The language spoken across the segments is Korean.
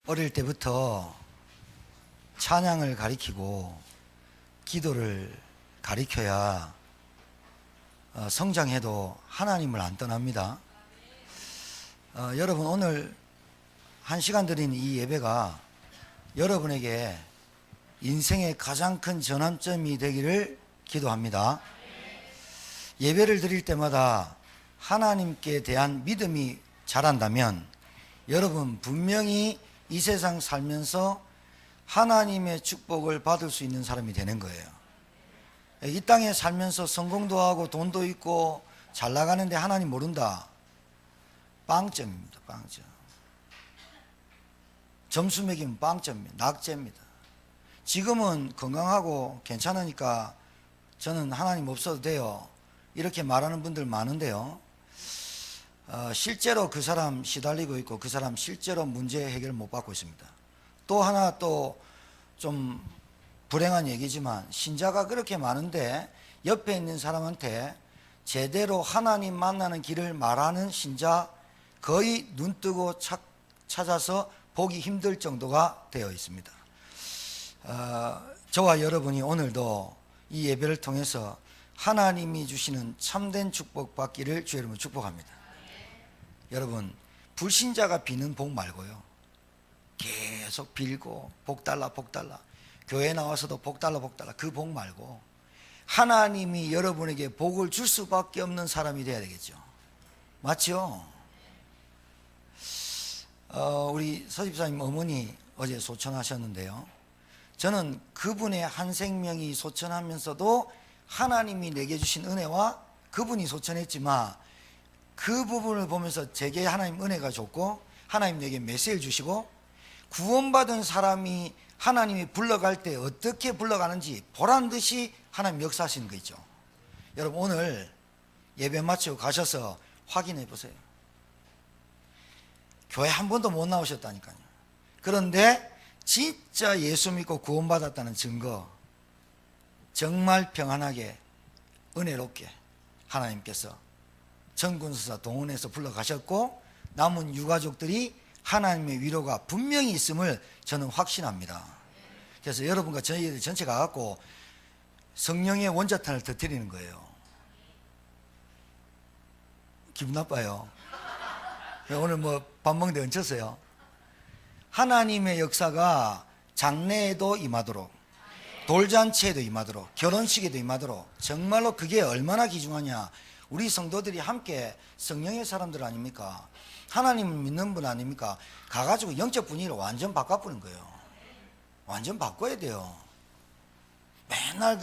어릴 때부터 찬양을 가리키고 기도를 가리켜야 성장해도 하나님을 안 떠납니다. 여러분, 오늘 한 시간 드린 이 예배가 여러분에게 인생의 가장 큰 전환점이 되기를 기도합니다. 예배를 드릴 때마다 하나님께 대한 믿음이 자란다면 여러분 분명히 이 세상 살면서 하나님의 축복을 받을 수 있는 사람이 되는 거예요. 이 땅에 살면서 성공도 하고 돈도 있고 잘 나가는데 하나님 모른다. 빵점입니다. 빵점. 점수 매기면 빵점입니다. 낙제입니다. 지금은 건강하고 괜찮으니까 저는 하나님 없어도 돼요, 이렇게 말하는 분들 많은데요, 실제로 그 사람 시달리고 있고 그 사람 실제로 문제 해결 못 받고 있습니다. 또 하나 또 좀 불행한 얘기지만 신자가 그렇게 많은데 옆에 있는 사람한테 제대로 하나님 만나는 길을 말하는 신자 거의 눈 뜨고 찾아서 보기 힘들 정도가 되어 있습니다. 저와 여러분이 오늘도 이 예배를 통해서 하나님이 주시는 참된 축복 받기를 주의 이름으로 축복합니다. 여러분, 불신자가 비는 복 말고요, 계속 빌고 복 달라 복 달라, 교회 나와서도 복 달라 복 달라, 그 복 말고 하나님이 여러분에게 복을 줄 수밖에 없는 사람이 돼야 되겠죠. 맞죠? 우리 서집사님 어머니 어제 소천하셨는데요, 저는 그분의 한 생명이 소천하면서도 하나님이 내게 주신 은혜와 그분이 소천했지만 그 부분을 보면서 제게 하나님 은혜가 줬고 하나님 내게 메시지를 주시고 구원받은 사람이 하나님이 불러갈 때 어떻게 불러가는지 보란듯이 하나님 역사하시는 거 있죠. 여러분, 오늘 예배 마치고 가셔서 확인해 보세요. 교회 한 번도 못 나오셨다니까요. 그런데 진짜 예수 믿고 구원받았다는 증거, 정말 평안하게 은혜롭게 하나님께서 정군수사 동원해서 불러가셨고 남은 유가족들이 하나님의 위로가 분명히 있음을 저는 확신합니다. 그래서 여러분과 저희들 전체가 갖고 성령의 원자탄을 터뜨리는 거예요. 기분 나빠요. 오늘 뭐 밥 먹는데 얹혔어요. 하나님의 역사가 장례에도 임하도록, 돌잔치에도 임하도록, 결혼식에도 임하도록, 정말로 그게 얼마나 귀중하냐. 우리 성도들이 함께 성령의 사람들 아닙니까? 하나님을 믿는 분 아닙니까? 가가지고 영적 분위기를 완전 바꿔보는 거예요. 완전 바꿔야 돼요. 맨날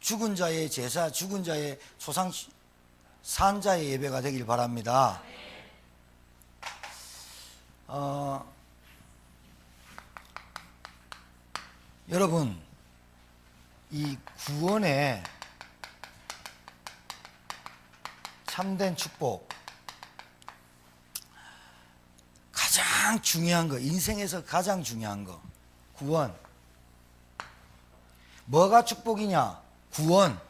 죽은 자의 제사, 죽은 자의 소상 산자의 예배가 되길 바랍니다. 여러분, 이 구원의 참된 축복, 가장 중요한 거, 인생에서 가장 중요한 거, 구원. 뭐가 축복이냐? 구원.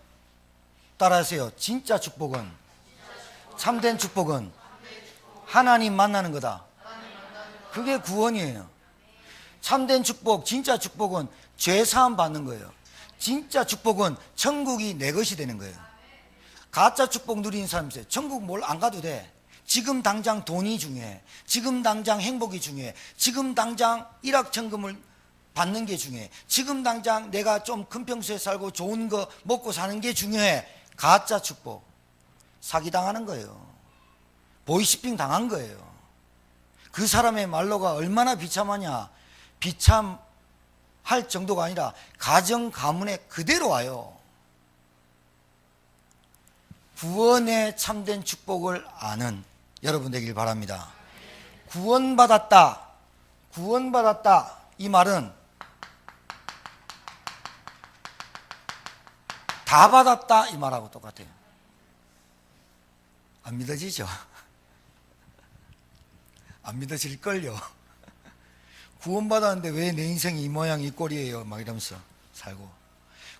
따라하세요. 진짜 축복은, 참된 축복은 하나님 만나는 거다. 그게 구원이에요. 참된 축복, 진짜 축복은 죄 사함 받는 거예요. 진짜 축복은 천국이 내 것이 되는 거예요. 가짜 축복 누리는 사람 있어요. 천국 뭘 안 가도 돼. 지금 당장 돈이 중요해. 지금 당장 행복이 중요해. 지금 당장 일확천금을 받는 게 중요해. 지금 당장 내가 좀 큰 평수에 살고 좋은 거 먹고 사는 게 중요해. 가짜 축복. 사기당하는 거예요. 보이시핑 당한 거예요. 그 사람의 말로가 얼마나 비참하냐. 비참할 정도가 아니라 가정 가문에 그대로 와요. 구원의 참된 축복을 아는 여러분 되길 바랍니다. 구원받았다, 구원받았다, 이 말은 다 받았다 이 말하고 똑같아요. 안 믿어지죠? 안 믿어질걸요. 구원받았는데 왜 내 인생이 이 모양 이 꼴이에요 막 이러면서 살고,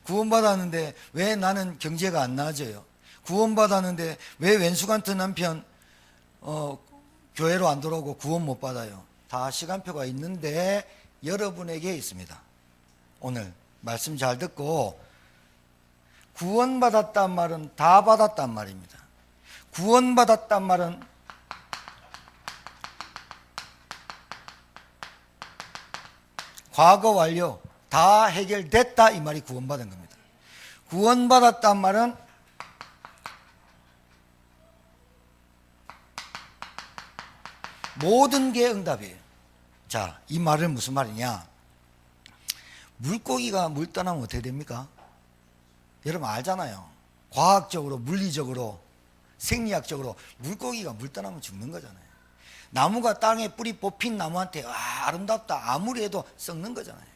구원받았는데 왜 나는 경제가 안 나아져요, 구원받았는데 왜 왼수 같은 남편 교회로 안 들어오고 구원 못 받아요, 다 시간표가 있는데 여러분에게 있습니다. 오늘 말씀 잘 듣고, 구원받았단 말은 다 받았단 말입니다. 구원받았단 말은 과거 완료, 다 해결됐다, 이 말이 구원받은 겁니다. 구원받았단 말은 모든 게 응답이에요. 자, 이 말은 무슨 말이냐? 물고기가 물 떠나면 어떻게 됩니까? 여러분 알잖아요. 과학적으로, 물리적으로, 생리학적으로 물고기가 물 떠나면 죽는 거잖아요. 나무가 땅에 뿌리 뽑힌 나무한테 아름답다 아무리 해도 썩는 거잖아요.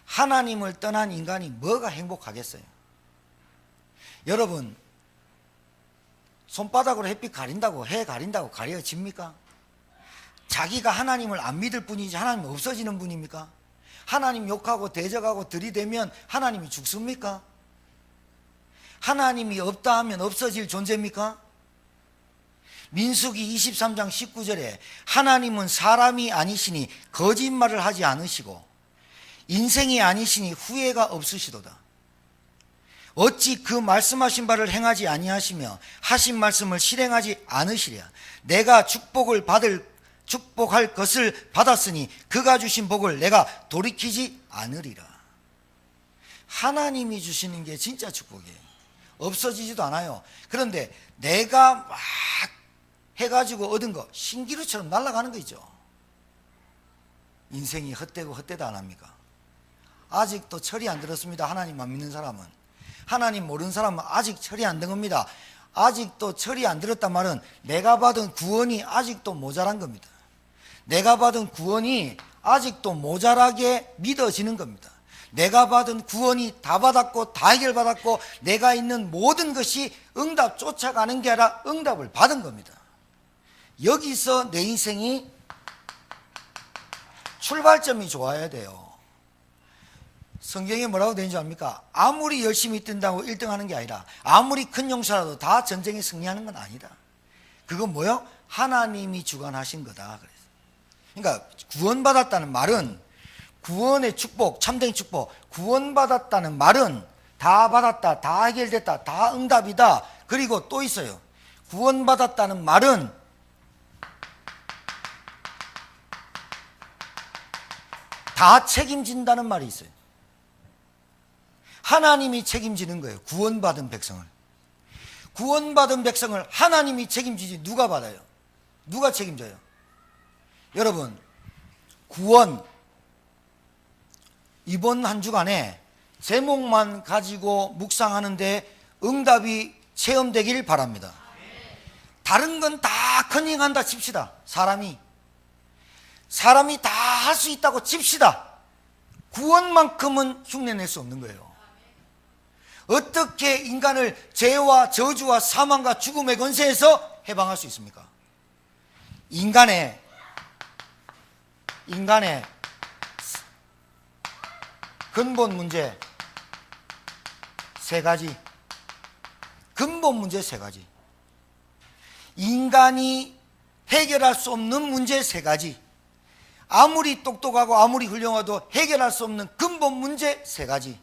하나님을 떠난 인간이 뭐가 행복하겠어요? 여러분, 손바닥으로 햇빛 가린다고, 해 가린다고 가려집니까? 자기가 하나님을 안 믿을 뿐이지 하나님 없어지는 분입니까? 하나님 욕하고 대적하고 들이대면 하나님이 죽습니까? 하나님이 없다 하면 없어질 존재입니까? 민수기 23장 19절에 하나님은 사람이 아니시니 거짓말을 하지 않으시고 인생이 아니시니 후회가 없으시도다. 어찌 그 말씀하신 바를 행하지 아니하시며 하신 말씀을 실행하지 않으시랴. 내가 축복할 것을 받았으니 그가 주신 복을 내가 돌이키지 않으리라. 하나님이 주시는 게 진짜 축복이에요. 없어지지도 않아요. 그런데 내가 막 해가지고 얻은 거 신기루처럼 날아가는 거 있죠. 인생이 헛되고 헛되다 안 합니까? 아직도 철이 안 들었습니다. 하나님만 믿는 사람은. 하나님 모르는 사람은 아직 철이 안 든 겁니다. 아직도 철이 안 들었단 말은 내가 받은 구원이 아직도 모자란 겁니다. 내가 받은 구원이 아직도 모자라게 믿어지는 겁니다. 내가 받은 구원이 다 받았고 다 해결받았고 내가 있는 모든 것이 응답 쫓아가는 게 아니라 응답을 받은 겁니다. 여기서 내 인생이 출발점이 좋아야 돼요. 성경에 뭐라고 되는지 압니까? 아무리 열심히 뛴다고 1등 하는 게 아니라 아무리 큰 용사라도 다 전쟁에 승리하는 건 아니다. 그건 뭐요? 하나님이 주관하신 거다. 그러니까 구원받았다는 말은 구원의 축복, 참된 축복, 구원받았다는 말은 다 받았다, 다 해결됐다, 다 응답이다. 그리고 또 있어요. 구원받았다는 말은 다 책임진다는 말이 있어요. 하나님이 책임지는 거예요. 구원받은 백성을. 구원받은 백성을 하나님이 책임지지 누가 받아요? 누가 책임져요? 여러분, 구원 이번 한 주간에 제목만 가지고 묵상하는데 응답이 체험되길 바랍니다. 다른 건 다 커닝한다 칩시다. 사람이 다 할 수 있다고 칩시다. 구원만큼은 흉내낼 수 없는 거예요. 어떻게 인간을 죄와 저주와 사망과 죽음의 권세에서 해방할 수 있습니까? 인간의 근본 문제 세 가지. 근본 문제 세 가지. 인간이 해결할 수 없는 문제 세 가지. 아무리 똑똑하고 아무리 훌륭해도 해결할 수 없는 근본 문제 세 가지.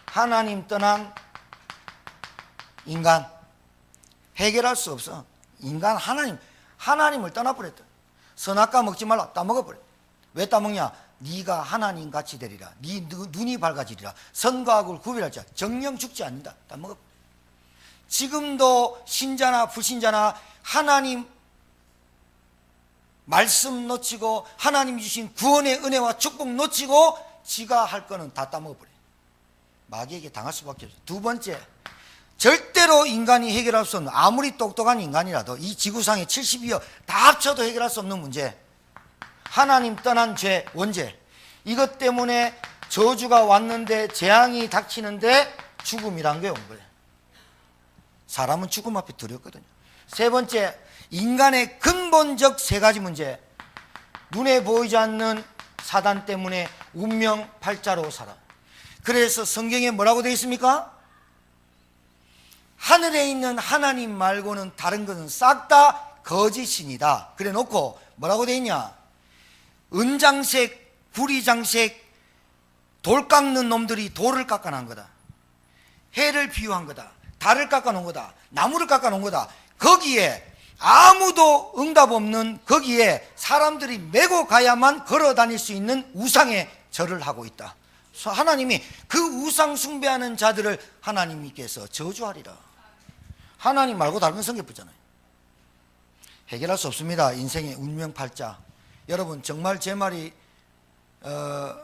하나님 떠난 인간 해결할 수 없어. 인간 하나님을 떠나버렸다. 선악과 먹지 말라 따먹어버렸다. 왜 따먹냐? 네가 하나님같이 되리라. 네 눈이 밝아지리라. 선과 악을 구별할 자 정령 죽지 않는다. 따먹어버렸다. 지금도 신자나 불신자나 하나님 말씀 놓치고 하나님 주신 구원의 은혜와 축복 놓치고 지가 할 거는 다 따먹어버려요. 마귀에게 당할 수밖에 없어요. 두 번째, 절대로 인간이 해결할 수 없는, 아무리 똑똑한 인간이라도 이 지구상에 72억 다 합쳐도 해결할 수 없는 문제, 하나님 떠난 죄, 원죄. 이것 때문에 저주가 왔는데, 재앙이 닥치는데 죽음이란 게 온 거예요. 사람은 죽음 앞에 두렵거든요. 세 번째, 인간의 근본적 세 가지 문제. 눈에 보이지 않는 사단 때문에 운명 팔자로 살아. 그래서 성경에 뭐라고 되어 있습니까? 하늘에 있는 하나님 말고는 다른 것은 싹 다 거짓이니다. 그래 놓고 뭐라고 돼 있냐? 은장색, 구리장색, 돌 깎는 놈들이 돌을 깎아놓은 거다. 해를 비유한 거다. 달을 깎아놓은 거다. 나무를 깎아놓은 거다. 거기에 아무도 응답 없는 거기에 사람들이 메고 가야만 걸어 다닐 수 있는 우상의 절을 하고 있다. 그래서 하나님이 그 우상 숭배하는 자들을 하나님께서 저주하리라. 하나님 말고 다른 건 성경부잖아요. 해결할 수 없습니다. 인생의 운명팔자. 여러분 정말 제 말이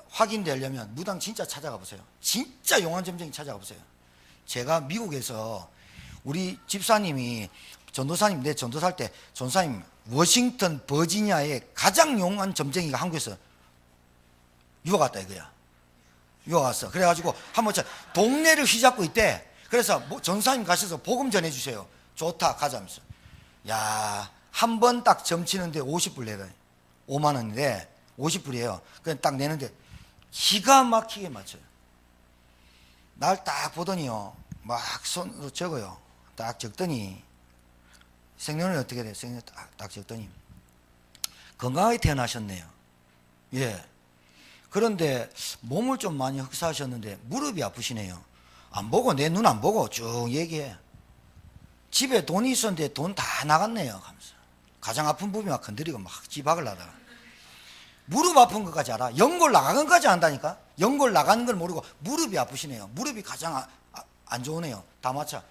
확인되려면 무당 진짜 찾아가 보세요. 진짜 용환점쟁이 찾아가 보세요. 제가 미국에서 우리 집사님이 전도사님, 내 전도사할 때 전도사님 워싱턴 버지니아의 가장 용한 점쟁이가 한국에서 유학 갔다 이거야. 유학 갔어. 그래가지고 한번 동네를 휘잡고 있대. 그래서 전도사님 가셔서 복음 전해주세요. 좋다 가자면서. 야, 한 번 딱 점치는데 50불 내라. 5만 원인데 50불이에요. 그냥 딱 내는데 기가 막히게 맞춰요. 날 딱 보더니요, 막 손으로 적어요. 딱 적더니 생년월일 어떻게 돼요? 생년 딱 적더니 건강하게 태어나셨네요. 예. 그런데 몸을 좀 많이 흑사하셨는데 무릎이 아프시네요. 안 보고, 내 눈 안 보고 쭉 얘기해. 집에 돈이 있었는데 돈 다 나갔네요 하면서 가장 아픈 부분이 막 건드리고 막 지박을 하다가 무릎 아픈 것까지 알아. 연골 나간 것까지 안다니까. 연골 나가는 걸 모르고 무릎이 아프시네요. 무릎이 가장 안 좋으네요. 다 맞춰.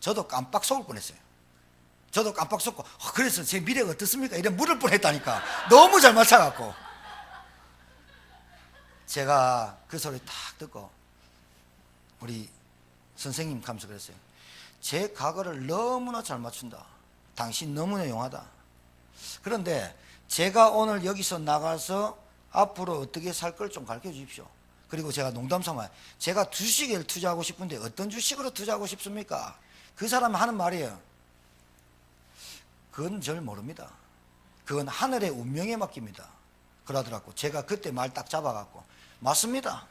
저도 깜빡 속을 뻔했어요. 저도 깜빡 속고 그래서 제 미래가 어떻습니까? 이래 물을 뻔했다니까. 너무 잘 맞춰갖고 제가 그 소리 딱 듣고 우리 선생님 감사 그랬어요. 제 과거를 너무나 잘 맞춘다. 당신 너무나 용하다. 그런데 제가 오늘 여기서 나가서 앞으로 어떻게 살 걸 좀 가르쳐 주십시오. 그리고 제가 농담 삼아 제가 주식에 투자하고 싶은데 어떤 주식으로 투자하고 싶습니까? 그 사람이 하는 말이에요. 그건 절 모릅니다. 그건 하늘의 운명에 맡깁니다. 그러더라고. 제가 그때 말 딱 잡아갖고 맞습니다.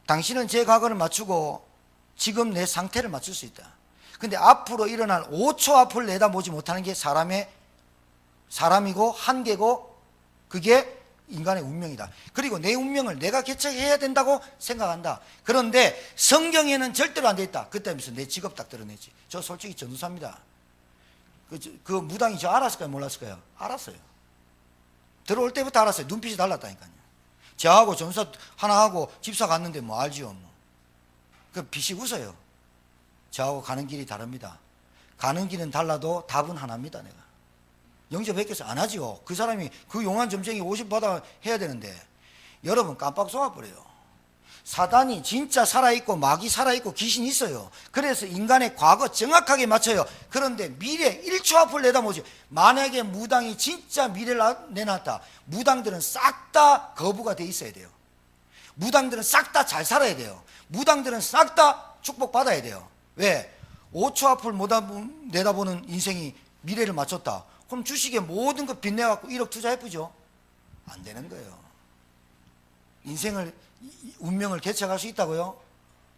당신은 제 과거를 맞추고 지금 내 상태를 맞출 수 있다. 근데 앞으로 일어날 5초 앞을 내다보지 못하는 게 사람이고 한계고 그게 인간의 운명이다. 그리고 내 운명을 내가 개척해야 된다고 생각한다. 그런데 성경에는 절대로 안 돼 있다. 그때 하면서 내 직업 딱 드러냈지. 저 솔직히 전도사입니다. 그 무당이 저 알았을까요? 몰랐을까요? 알았어요. 들어올 때부터 알았어요. 눈빛이 달랐다니까요. 저하고 전도사 하나 하고 집사 갔는데 뭐 알지요. 뭐. 그 빛이 웃어요. 저하고 가는 길이 다릅니다. 가는 길은 달라도 답은 하나입니다. 내가 영접 했겠어? 안 하지요. 그 사람이 그 용한 점쟁이 50 받아 해야 되는데 여러분 깜빡 속아버려요. 사단이 진짜 살아있고 마귀 살아있고 귀신이 있어요. 그래서 인간의 과거 정확하게 맞춰요. 그런데 미래 1초 앞을 내다보지. 만약에 무당이 진짜 미래를 내놨다. 무당들은 싹 다 거부가 돼 있어야 돼요. 무당들은 싹 다 잘 살아야 돼요. 무당들은 싹 다 축복받아야 돼요. 왜? 5초 앞을 못 내다보는 인생이 미래를 맞췄다. 그럼 주식에 모든 거 빚내갖고 1억 투자해보죠. 안 되는 거예요. 인생을 운명을 개척할 수 있다고요?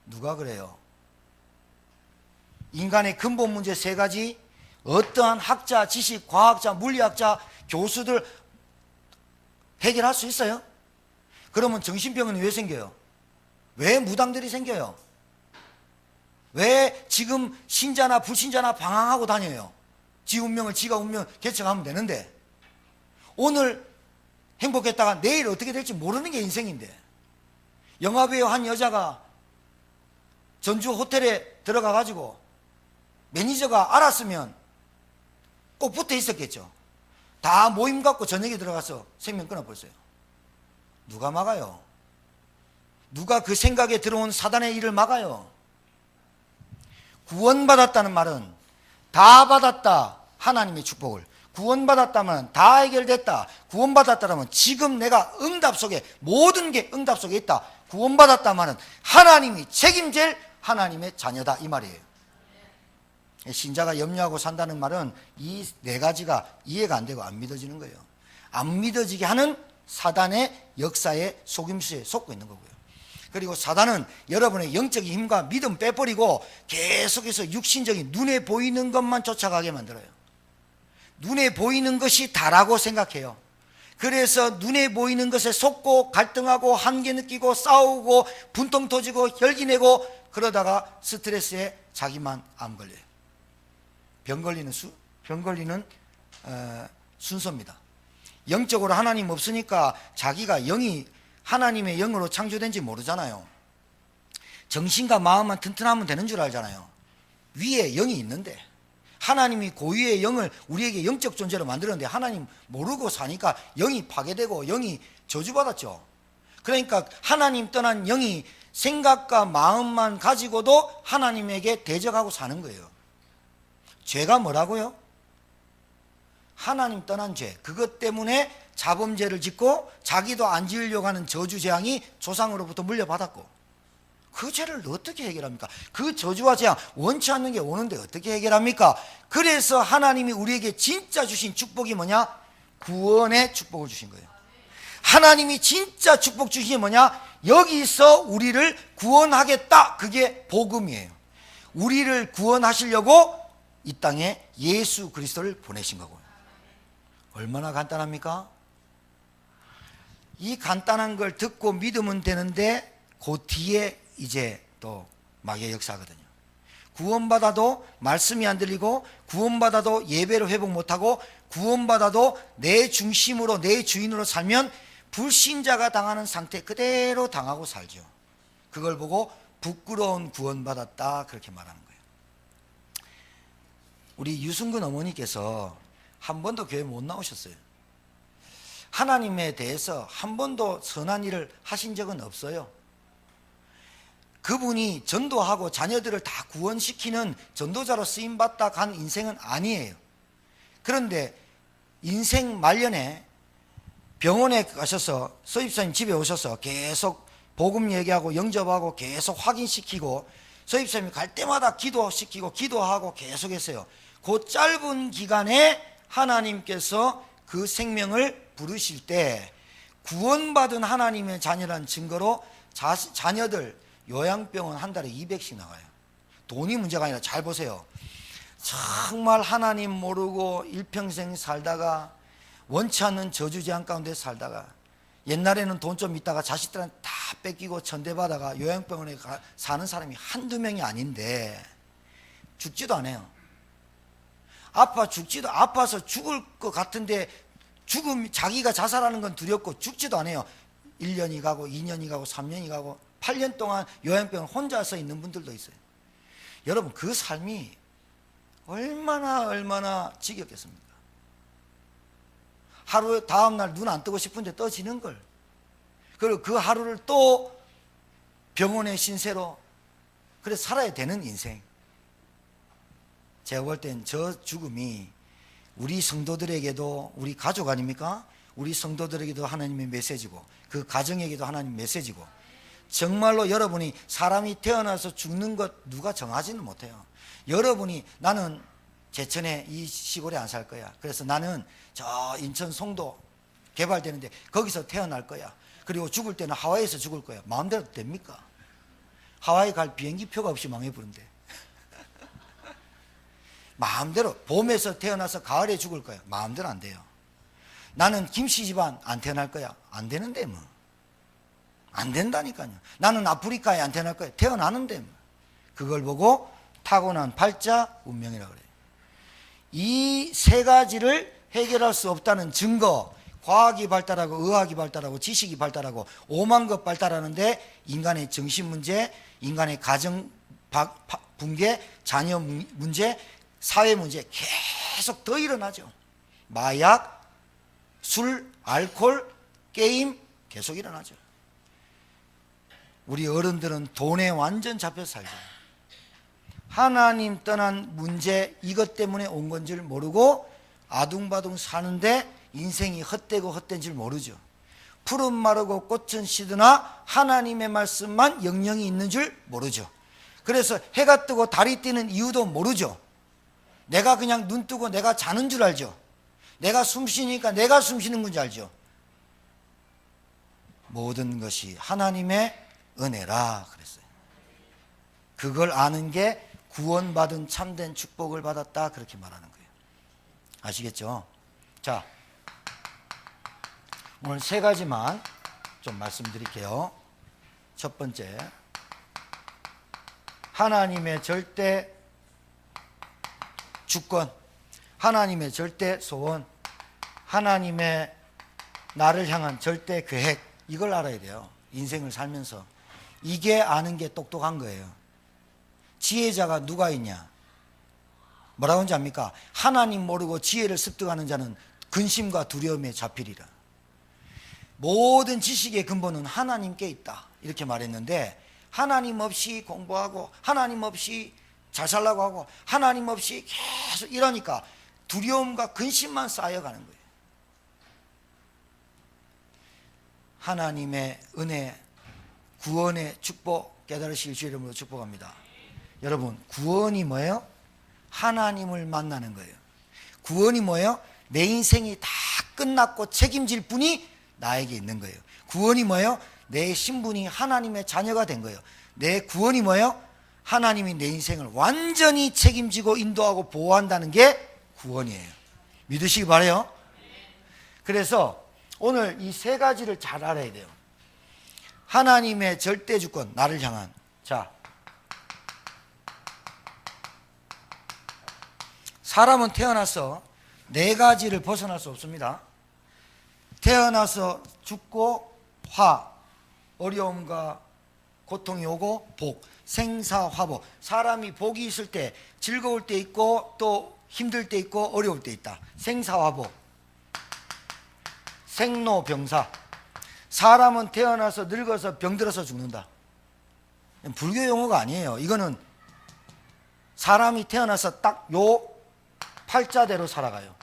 누가 그래요? 인간의 근본 문제 3가지 어떠한 학자, 지식, 과학자, 물리학자, 교수들 해결할 수 있어요? 그러면 정신병은 왜 생겨요? 왜 무당들이 생겨요? 왜 지금 신자나 불신자나 방황하고 다녀요? 지 운명을 지가 운명 개척하면 되는데 오늘 행복했다가 내일 어떻게 될지 모르는 게 인생인데 영화배우 한 여자가 전주 호텔에 들어가 가지고 매니저가 알았으면 꼭 붙어 있었겠죠. 다 모임 갖고 저녁에 들어가서 생명 끊어버렸어요. 누가 막아요? 누가 그 생각에 들어온 사단의 일을 막아요? 구원받았다는 말은 다 받았다. 하나님의 축복을. 구원받았다면 다 해결됐다. 구원받았다면 지금 내가 응답 속에 모든 게 응답 속에 있다. 구원받았다면 하나님이 책임질 하나님의 자녀다 이 말이에요. 신자가 염려하고 산다는 말은 이 4가지가 이해가 안 되고 안 믿어지는 거예요. 안 믿어지게 하는 사단의 역사의 속임수에 속고 있는 거고요. 그리고 사단은 여러분의 영적인 힘과 믿음 빼버리고 계속해서 육신적인 눈에 보이는 것만 쫓아가게 만들어요. 눈에 보이는 것이 다라고 생각해요. 그래서 눈에 보이는 것에 속고 갈등하고 한계 느끼고 싸우고 분통 터지고 혈기 내고 그러다가 스트레스에 자기만 암 걸려요. 병 걸리는 순서입니다. 영적으로 하나님 없으니까 자기가 영이 하나님의 영으로 창조된지 모르잖아요. 정신과 마음만 튼튼하면 되는 줄 알잖아요. 위에 영이 있는데 하나님이 고유의 영을 우리에게 영적 존재로 만들었는데 하나님 모르고 사니까 영이 파괴되고 영이 저주받았죠. 그러니까 하나님 떠난 영이 생각과 마음만 가지고도 하나님에게 대적하고 사는 거예요. 죄가 뭐라고요? 하나님 떠난 죄. 그것 때문에 자범죄를 짓고 자기도 안 지으려고 하는 저주재앙이 조상으로부터 물려받았고, 그 죄를 어떻게 해결합니까? 그 저주와 재앙 원치 않는 게 오는데 어떻게 해결합니까? 그래서 하나님이 우리에게 진짜 주신 축복이 뭐냐? 구원의 축복을 주신 거예요. 하나님이 진짜 축복 주신 게 뭐냐? 여기서 우리를 구원하겠다. 그게 복음이에요. 우리를 구원하시려고 이 땅에 예수 그리스도를 보내신 거고요. 얼마나 간단합니까? 이 간단한 걸 듣고 믿으면 되는데 그 뒤에 이제 또 마귀의 역사거든요. 구원받아도 말씀이 안 들리고, 구원받아도 예배를 회복 못하고, 구원받아도 내 중심으로 내 주인으로 살면 불신자가 당하는 상태 그대로 당하고 살죠. 그걸 보고 부끄러운 구원받았다 그렇게 말하는 거예요. 우리 유승근 어머니께서 한 번도 교회 못 나오셨어요. 하나님에 대해서 한 번도 선한 일을 하신 적은 없어요. 그분이 전도하고 자녀들을 다 구원시키는 전도자로 쓰임받다 간 인생은 아니에요. 그런데 인생 말년에 병원에 가셔서 서입사님 집에 오셔서 계속 복음 얘기하고 영접하고 계속 확인시키고, 서입사님이 갈 때마다 기도시키고 기도하고 계속했어요. 그 짧은 기간에 하나님께서 그 생명을 부르실 때 구원받은 하나님의 자녀라는 증거로 자녀들 요양병원 한 달에 200씩 나가요. 돈이 문제가 아니라, 잘 보세요. 정말 하나님 모르고 일평생 살다가 원치 않는 저주재앙 가운데 살다가 옛날에는 돈 좀 있다가 자식들한테 다 뺏기고 천대받아가 요양병원에 사는 사람이 한두 명이 아닌데 죽지도 않아요. 아파서 죽을 것 같은데 자기가 자살하는 건 두렵고 죽지도 않아요. 1년이 가고 2년이 가고 3년이 가고 8년 동안 요양병원 혼자서 있는 분들도 있어요. 여러분, 그 삶이 얼마나 지겹겠습니까? 하루 다음날 눈 안 뜨고 싶은데 떠지는 걸, 그리고 그 하루를 또 병원의 신세로 그래 살아야 되는 인생. 제가 볼 땐 저 죽음이 우리 성도들에게도, 우리 가족 아닙니까? 우리 성도들에게도 하나님의 메시지고, 그 가정에게도 하나님의 메시지고, 정말로 여러분이 사람이 태어나서 죽는 것 누가 정하지는 못해요. 여러분이 나는 제천에 이 시골에 안 살 거야. 그래서 나는 저 인천 송도 개발되는데 거기서 태어날 거야. 그리고 죽을 때는 하와이에서 죽을 거야. 마음대로 됩니까? 하와이 갈 비행기 표가 없이 망해버린대. 마음대로 봄에서 태어나서 가을에 죽을 거야. 마음대로 안 돼요. 나는 김씨 집안 안 태어날 거야. 안 되는데 뭐. 안 된다니까요. 나는 아프리카에 안 태어날 거야. 태어나는데 뭐. 그걸 보고 타고난 팔자 운명이라고 그래요. 이 세 가지를 해결할 수 없다는 증거, 과학이 발달하고 의학이 발달하고 지식이 발달하고 오만 것 발달하는데 인간의 정신 문제, 인간의 가정 붕괴, 자녀 문제, 사회 문제 계속 더 일어나죠. 마약, 술, 알코올, 게임 계속 일어나죠. 우리 어른들은 돈에 완전 잡혀 살죠. 하나님 떠난 문제, 이것 때문에 온 건 줄 모르고 아둥바둥 사는데 인생이 헛되고 헛된 줄 모르죠. 푸른 마르고 꽃은 시드나 하나님의 말씀만 영영이 있는 줄 모르죠. 그래서 해가 뜨고 달이 뜨는 이유도 모르죠. 내가 그냥 눈 뜨고 내가 자는 줄 알죠. 내가 숨 쉬니까 내가 숨 쉬는 건지 알죠. 모든 것이 하나님의 은혜라 그랬어요. 그걸 아는 게 구원받은 참된 축복을 받았다 그렇게 말하는 거예요. 아시겠죠? 자, 오늘 세 가지만 좀 말씀드릴게요. 첫 번째, 하나님의 절대 주권, 하나님의 절대 소원, 하나님의 나를 향한 절대 계획, 이걸 알아야 돼요. 인생을 살면서. 이게 아는 게 똑똑한 거예요. 지혜자가 누가 있냐? 뭐라고 하는지 압니까? 하나님 모르고 지혜를 습득하는 자는 근심과 두려움에 잡히리라. 모든 지식의 근본은 하나님께 있다, 이렇게 말했는데, 하나님 없이 공부하고 하나님 없이 잘 살라고 하고 하나님 없이 계속 이러니까 두려움과 근심만 쌓여가는 거예요. 하나님의 은혜, 구원의 축복 깨달으실 주 이름으로 축복합니다. 여러분, 구원이 뭐예요? 하나님을 만나는 거예요. 구원이 뭐예요? 내 인생이 다 끝났고 책임질 분이 나에게 있는 거예요. 구원이 뭐예요? 내 신분이 하나님의 자녀가 된 거예요. 내 구원이 뭐예요? 하나님이 내 인생을 완전히 책임지고 인도하고 보호한다는 게 구원이에요. 믿으시기 바라요. 그래서 오늘 이 세 가지를 잘 알아야 돼요. 하나님의 절대 주권, 나를 향한. 자, 사람은 태어나서 네 가지를 벗어날 수 없습니다. 태어나서 죽고 화, 어려움과 고통이 오고 복, 생사화복. 사람이 복이 있을 때 즐거울 때 있고 또 힘들 때 있고 어려울 때 있다. 생사화복, 생로병사. 사람은 태어나서 늙어서 병들어서 죽는다. 불교 용어가 아니에요. 이거는 사람이 태어나서 딱 요 팔자대로 살아가요.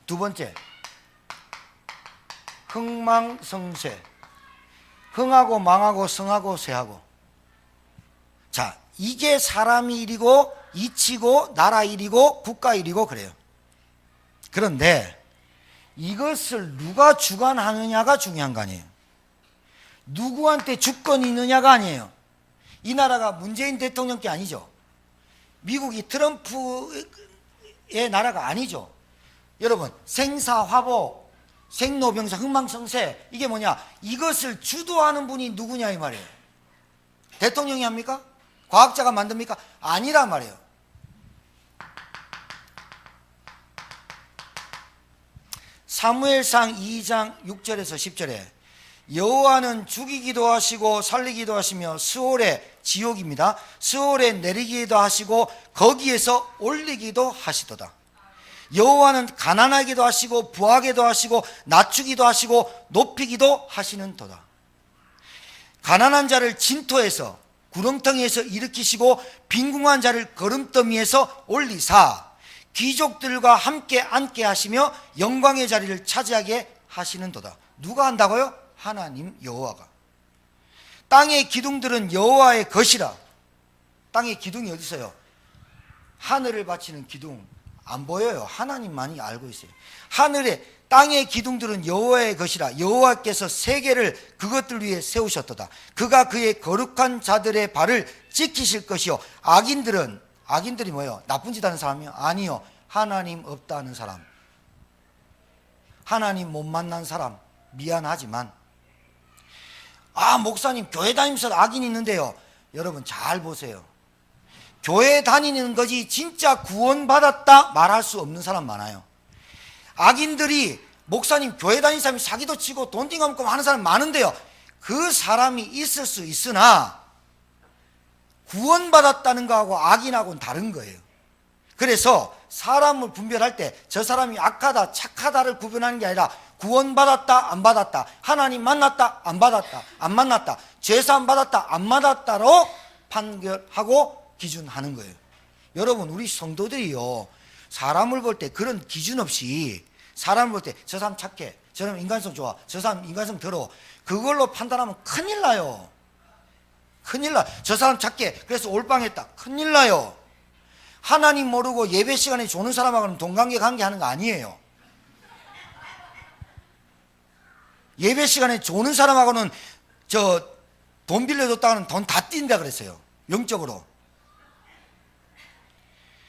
두 번째, 흥망성쇠. 흥하고 망하고 성하고 쇠하고. 자, 이게 사람이 일이고 이치고 나라 일이고 국가 일이고 그래요. 그런데 이것을 누가 주관하느냐가 중요한 거 아니에요. 누구한테 주권이 있느냐가 아니에요. 이 나라가 문재인 대통령 게 아니죠. 미국이 트럼프의 나라가 아니죠. 여러분, 생사화복, 생로병사, 흥망성쇠, 이게 뭐냐? 이것을 주도하는 분이 누구냐 이 말이에요. 대통령이 합니까? 과학자가 만듭니까? 아니란 말이에요. 사무엘상 2장 6절에서 10절에 여호와는 죽이기도 하시고 살리기도 하시며 스올의 지옥입니다. 스올에 내리기도 하시고 거기에서 올리기도 하시도다. 여호와는 가난하기도 하시고 부하게도 하시고 낮추기도 하시고 높이기도 하시는도다. 가난한 자를 진토에서 구렁텅이에서 일으키시고 빈궁한 자를 거름더미에서 올리사 귀족들과 함께 앉게 하시며 영광의 자리를 차지하게 하시는도다. 누가 한다고요? 하나님 여호와가. 땅의 기둥들은 여호와의 것이라. 땅의 기둥이 어디 있어요? 하늘을 바치는 기둥 안 보여요. 하나님만이 알고 있어요. 하늘에 땅의 기둥들은 여호와의 것이라. 여호와께서 세계를 그것들 위해 세우셨도다. 그가 그의 거룩한 자들의 발을 지키실 것이요 악인들이 뭐예요? 나쁜 짓 하는 사람이요? 아니요. 하나님 없다는 사람, 하나님 못 만난 사람. 미안하지만 목사님 교회 다니면서 악인이 있는데요. 여러분 잘 보세요. 교회 다니는 것이 진짜 구원받았다 말할 수 없는 사람 많아요. 악인들이 목사님 교회 다니는 사람이 사기도 치고 돈 띵감고 하는 사람 많은데요. 그 사람이 있을 수 있으나 구원받았다는 거하고 악인하고는 다른 거예요. 그래서 사람을 분별할 때 저 사람이 악하다 착하다를 구분하는 게 아니라 구원받았다 안 받았다, 하나님 만났다 안 받았다 안 만났다, 죄사함 받았다 안 받았다로 판결하고 기준하는 거예요. 여러분, 우리 성도들이요, 사람을 볼 때 그런 기준 없이 사람을 볼 때 저 사람 착해, 저 사람 인간성 좋아, 저 사람 인간성 더러워, 그걸로 판단하면 큰일 나요. 큰일 나. 저 사람 착해 그래서 올빵했다, 큰일 나요. 하나님 모르고 예배 시간에 조는 사람하고는 동관계 관계하는 거 아니에요. 예배 시간에 조는 사람하고는 돈 빌려줬다가는 돈 다 뛴다 그랬어요. 영적으로.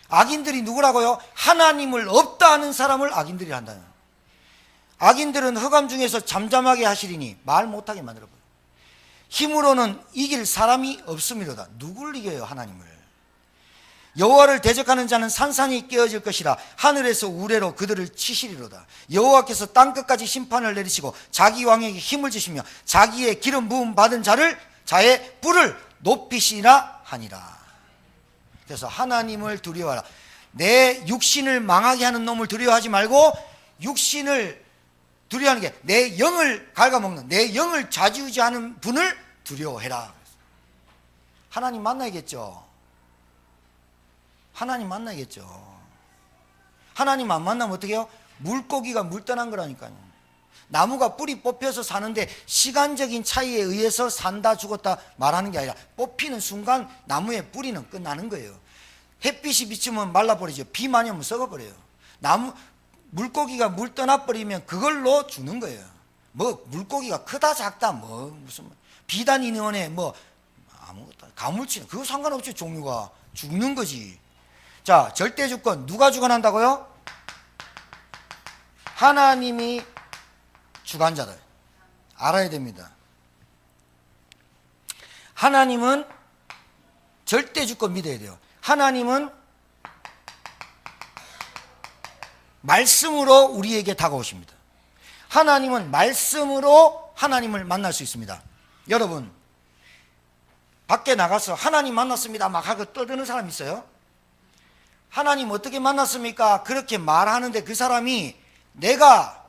악인들이 누구라고요? 하나님을 없다 아는 사람을 악인들이 한다는. 악인들은 흑암 중에서 잠잠하게 하시리니 말 못하게 만들어버려요. 힘으로는 이길 사람이 없음이로다. 누굴 이겨요? 하나님을. 여호와를 대적하는 자는 산산이 깨어질 것이라. 하늘에서 우레로 그들을 치시리로다. 여호와께서 땅끝까지 심판을 내리시고 자기 왕에게 힘을 주시며 자기의 기름 부음 받은 자의 뿔을 높이시라 하니라. 그래서 하나님을 두려워하라. 내 육신을 망하게 하는 놈을 두려워하지 말고 육신을 두려워하는 게 내 영을 갉아먹는, 내 영을 좌지우지하는 분을 두려워해라. 하나님 만나야겠죠. 하나님 만나야겠죠. 하나님 안 만나면 어떻게 해요? 물고기가 물 떠난 거라니까요. 나무가 뿌리 뽑혀서 사는데 시간적인 차이에 의해서 산다 죽었다 말하는 게 아니라 뽑히는 순간 나무의 뿌리는 끝나는 거예요. 햇빛이 비치면 말라버리죠. 비 많이 오면 썩어버려요. 물고기가 물 떠나버리면 그걸로 죽는 거예요. 뭐 물고기가 크다 작다 뭐 무슨 비단인원에 뭐 아무것도 가물치는 그거 상관없죠. 종류가 죽는 거지. 자, 절대 주권 누가 주관한다고요? 하나님이 주관자다. 알아야 됩니다. 하나님은 절대 주권 믿어야 돼요. 하나님은 말씀으로 우리에게 다가오십니다. 하나님은 말씀으로 하나님을 만날 수 있습니다. 여러분, 밖에 나가서 하나님 만났습니다 막 하고 떠드는 사람 있어요? 하나님 어떻게 만났습니까? 그렇게 말하는데 그 사람이 내가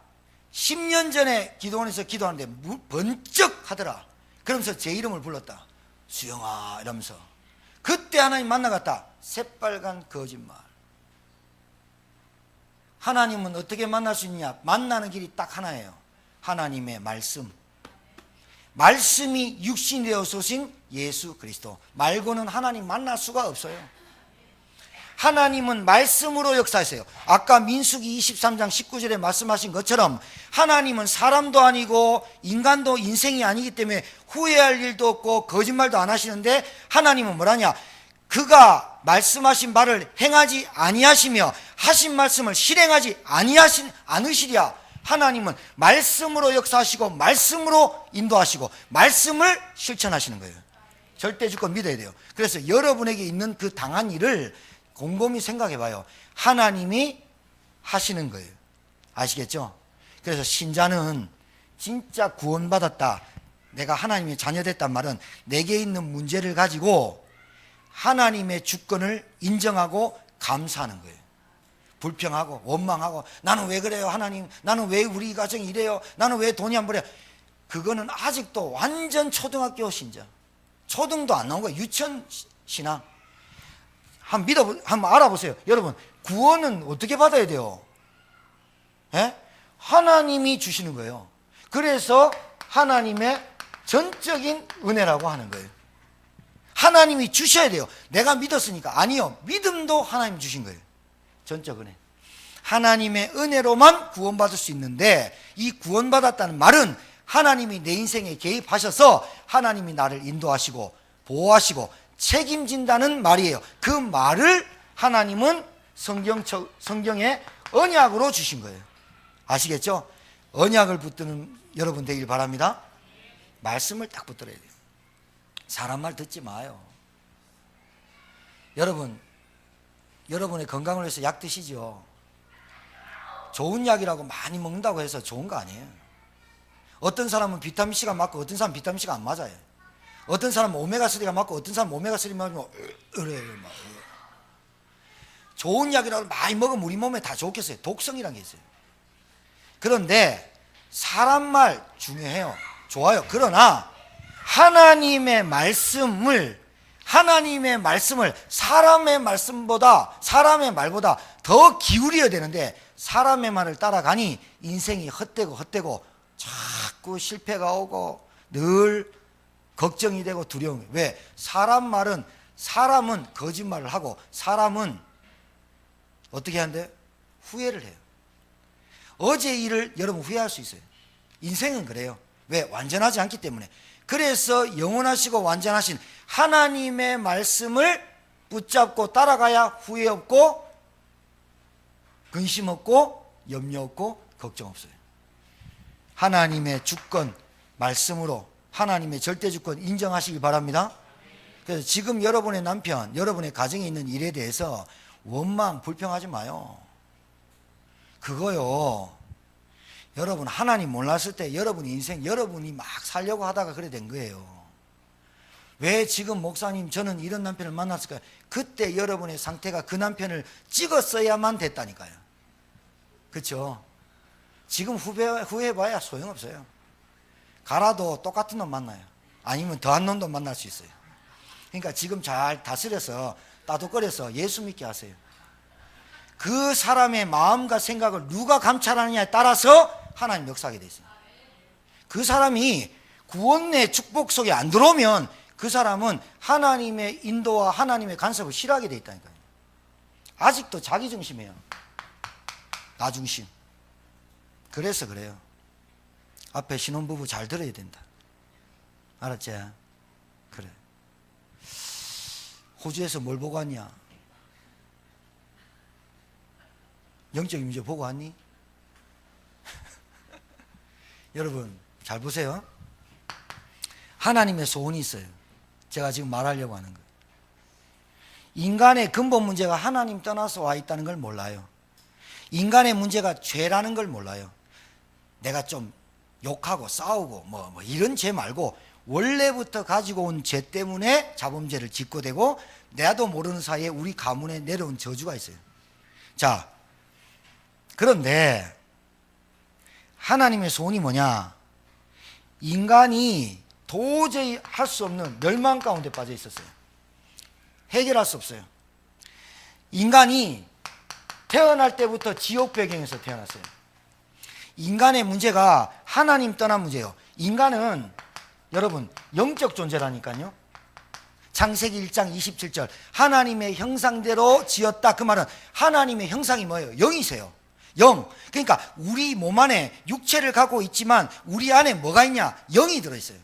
10년 전에 기도원에서 기도하는데 번쩍 하더라. 그러면서 제 이름을 불렀다. 수영아 이러면서. 그때 하나님 만나갔다. 새빨간 거짓말. 하나님은 어떻게 만날 수 있느냐? 만나는 길이 딱 하나예요. 하나님의 말씀. 말씀이 육신이 되어서 오신 예수 그리스도 말고는 하나님 만날 수가 없어요. 하나님은 말씀으로 역사하세요. 아까 민수기 23장 19절에 말씀하신 것처럼 하나님은 사람도 아니고 인간도 인생이 아니기 때문에 후회할 일도 없고 거짓말도 안 하시는데 하나님은 뭐라냐? 그가 말씀하신 바를 행하지 아니하시며 하신 말씀을 실행하지 않으시랴. 하나님은 말씀으로 역사하시고 말씀으로 인도하시고 말씀을 실천하시는 거예요. 절대주권 믿어야 돼요. 그래서 여러분에게 있는 그 당한 일을 곰곰이 생각해 봐요. 하나님이 하시는 거예요. 아시겠죠? 그래서 신자는 진짜 구원받았다, 내가 하나님의 자녀됐단 말은 내게 있는 문제를 가지고 하나님의 주권을 인정하고 감사하는 거예요. 불평하고 원망하고 나는 왜 그래요 하나님, 나는 왜 우리 가정이 이래요, 나는 왜 돈이 안 벌어요. 그거는 아직도 완전 초등학교 신자, 초등도 안 나온 거예요. 유치원 신앙. 한번 알아보세요. 여러분, 구원은 어떻게 받아야 돼요? 예? 하나님이 주시는 거예요. 그래서 하나님의 전적인 은혜라고 하는 거예요. 하나님이 주셔야 돼요. 내가 믿었으니까. 아니요, 믿음도 하나님 주신 거예요. 전적 은혜. 하나님의 은혜로만 구원받을 수 있는데, 이 구원받았다는 말은 하나님이 내 인생에 개입하셔서 하나님이 나를 인도하시고 보호하시고 책임진다는 말이에요. 그 말을 하나님은 성경에 언약으로 주신 거예요. 아시겠죠? 언약을 붙드는 여러분 되길 바랍니다. 말씀을 딱 붙들어야 돼요. 사람 말 듣지 마요. 여러분의 건강을 위해서 약 드시죠. 좋은 약이라고 많이 먹는다고 해서 좋은 거 아니에요. 어떤 사람은 비타민C가 맞고 어떤 사람은 비타민C가 안 맞아요. 어떤 사람은 오메가3가 맞고 어떤 사람은 오메가3 맞으면 좋은 약이라고 많이 먹으면 우리 몸에 다 좋겠어요. 독성이라는 게 있어요. 그런데 사람 말 중요해요. 좋아요. 그러나 하나님의 말씀을 사람의 말보다 더 기울여야 되는데 사람의 말을 따라가니 인생이 헛되고 자꾸 실패가 오고 늘 걱정이 되고 두려움이. 왜? 사람은 거짓말을 하고 사람은 어떻게 하는데? 후회를 해요. 어제 일을 여러분 후회할 수 있어요. 인생은 그래요. 왜? 완전하지 않기 때문에. 그래서 영원하시고 완전하신 하나님의 말씀을 붙잡고 따라가야 후회 없고 근심 없고 염려 없고 걱정 없어요. 하나님의 주권 말씀으로 하나님의 절대 주권 인정하시기 바랍니다. 그래서 지금 여러분의 남편, 여러분의 가정에 있는 일에 대해서 원망, 불평하지 마요. 그거요, 여러분 하나님 몰랐을 때 여러분 인생 여러분이 막 살려고 하다가 그래 된 거예요. 왜 지금 목사님 저는 이런 남편을 만났을까요? 그때 여러분의 상태가 그 남편을 찍었어야만 됐다니까요. 그렇죠? 지금 후회해봐야 소용없어요. 가라도 똑같은 놈 만나요. 아니면 더한 놈도 만날 수 있어요. 그러니까 지금 잘 다스려서 따독거려서 예수 믿게 하세요. 그 사람의 마음과 생각을 누가 감찰하느냐에 따라서 하나님 역사하게 돼 있어요. 그 사람이 구원의 축복 속에 안 들어오면 그 사람은 하나님의 인도와 하나님의 간섭을 싫어하게 돼 있다니까요. 아직도 자기 중심이에요. 나 중심. 그래서 그래요. 앞에 신혼부부 잘 들어야 된다. 알았지? 그래. 호주에서 뭘 보고 왔냐? 영적인 문제 보고 왔니? 여러분 잘 보세요. 하나님의 소원이 있어요. 제가 지금 말하려고 하는 거예요. 인간의 근본 문제가 하나님 떠나서 와 있다는 걸 몰라요. 인간의 문제가 죄라는 걸 몰라요. 내가 좀 욕하고 싸우고 뭐 이런 죄 말고 원래부터 가지고 온 죄 때문에 자범죄를 짓고 되고 나도 모르는 사이에 우리 가문에 내려온 저주가 있어요. 자, 그런데 하나님의 소원이 뭐냐? 인간이 도저히 할 수 없는 멸망 가운데 빠져 있었어요. 해결할 수 없어요. 인간이 태어날 때부터 지옥 배경에서 태어났어요. 인간의 문제가 하나님 떠난 문제예요. 인간은 여러분 영적 존재라니까요. 창세기 1장 27절 하나님의 형상대로 지었다. 그 말은 하나님의 형상이 뭐예요? 영이세요. 영. 그러니까 우리 몸 안에 육체를 갖고 있지만 우리 안에 뭐가 있냐? 영이 들어있어요.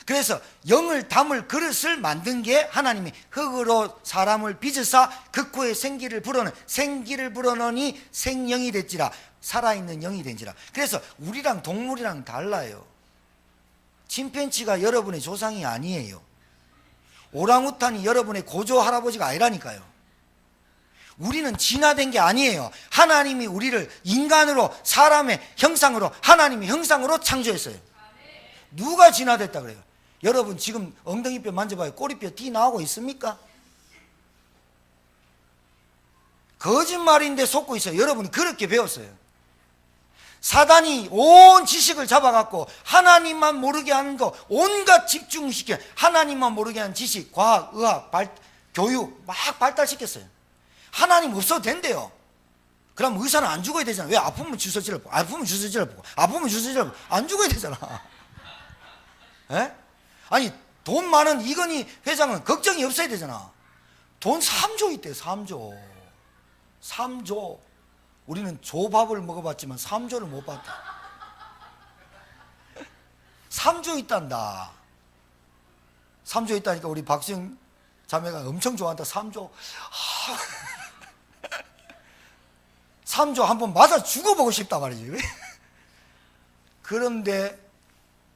그래서 영을 담을 그릇을 만든 게 하나님이 흙으로 사람을 빚으사 그 코에 생기를 불어넣으니 생영이 됐지라. 살아있는 영이 된지라. 그래서 우리랑 동물이랑 달라요. 침팬지가 여러분의 조상이 아니에요. 오랑우탄이 여러분의 고조 할아버지가 아니라니까요. 우리는 진화된 게 아니에요. 하나님이 우리를 인간으로 사람의 형상으로 하나님의 형상으로 창조했어요. 누가 진화됐다 그래요? 여러분 지금 엉덩이뼈 만져봐요. 꼬리뼈 티 나오고 있습니까? 거짓말인데 속고 있어요. 여러분이 그렇게 배웠어요. 사단이 온 지식을 잡아갖고 하나님만 모르게 하는 거 온갖 집중시켜 하나님만 모르게 하는 지식, 과학, 의학, 교육 막 발달시켰어요. 하나님 없어도 된대요. 그럼 의사는 안 죽어야 되잖아. 왜? 아프면 주사지를 보고 아프면 주사지를 보고 안 죽어야 되잖아. 에? 아니 돈 많은 이건희 회장은 걱정이 없어야 되잖아. 돈 3조 있대. 3조. 우리는 조밥을 먹어봤지만 3조를 못 봤다. 3조 있단다. 3조 있다니까 우리 박수영 자매가 엄청 좋아한다. 3조. 3조 한번 맞아 죽어보고 싶다 말이지. 그런데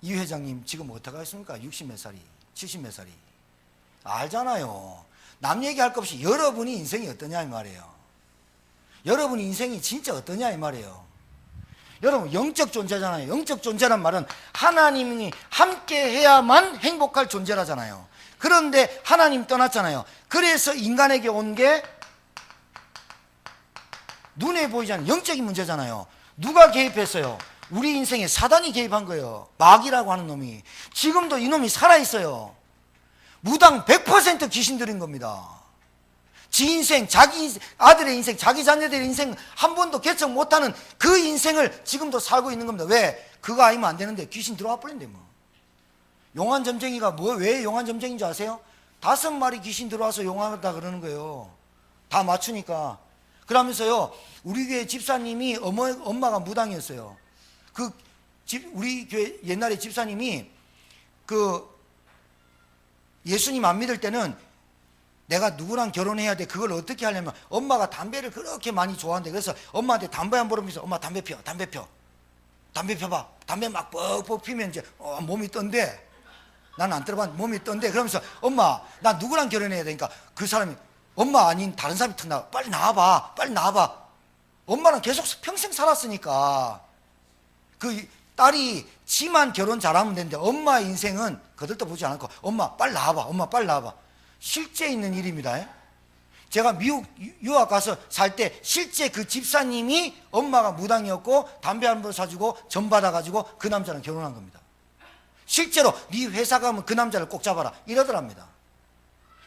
이 회장님 지금 어떻게 하십니까? 60몇 살이 70몇 살이 알잖아요. 남 얘기할 것 없이 여러분이 인생이 어떠냐 이 말이에요. 여러분 인생이 진짜 어떠냐 이 말이에요. 여러분 영적 존재잖아요. 영적 존재란 말은 하나님이 함께 해야만 행복할 존재라잖아요. 그런데 하나님 떠났잖아요. 그래서 인간에게 온 게 눈에 보이지 않는 영적인 문제잖아요. 누가 개입했어요? 우리 인생에 사단이 개입한 거예요. 마귀라고 하는 놈이. 지금도 이놈이 살아있어요. 무당 100% 귀신 들인 겁니다. 지 인생, 자기 아들의 인생, 자기 자녀들의 인생 한 번도 개척 못하는 그 인생을 지금도 살고 있는 겁니다. 왜? 그거 아니면 안 되는데 귀신 들어와 버린대 뭐. 용환점쟁이가 왜 용환점쟁인 줄 아세요? 5마리 귀신 들어와서 용하다 그러는 거예요. 다 맞추니까. 그러면서요, 우리 교회 집사님이 엄마가 무당이었어요. 우리 교회 옛날에 집사님이 예수님 안 믿을 때는 내가 누구랑 결혼해야 돼. 그걸 어떻게 하려면 엄마가 담배를 그렇게 많이 좋아한대. 그래서 엄마한테 담배 한 보르면서 엄마 담배 펴, 담배 펴, 담배 펴봐. 담배 막 뻑뻑 피면 이제 몸이 떤대. 나는 안 들어봤는데 몸이 떤대. 그러면서 엄마 나 누구랑 결혼해야 되니까 그 사람이 엄마 아닌 다른 사람이 턴다. 빨리 나와봐, 빨리 나와봐. 엄마랑 계속 평생 살았으니까 그 딸이 지만 결혼 잘하면 되는데 엄마의 인생은 거들떠 보지 않고 엄마 빨리 나와봐, 엄마 빨리 나와봐. 실제 있는 일입니다. 제가 미국 유학 가서 살 때 실제 그 집사님이 엄마가 무당이었고 담배 한 번 사주고 전 받아가지고 그 남자랑 결혼한 겁니다. 실제로 네 회사 가면 그 남자를 꼭 잡아라 이러더랍니다.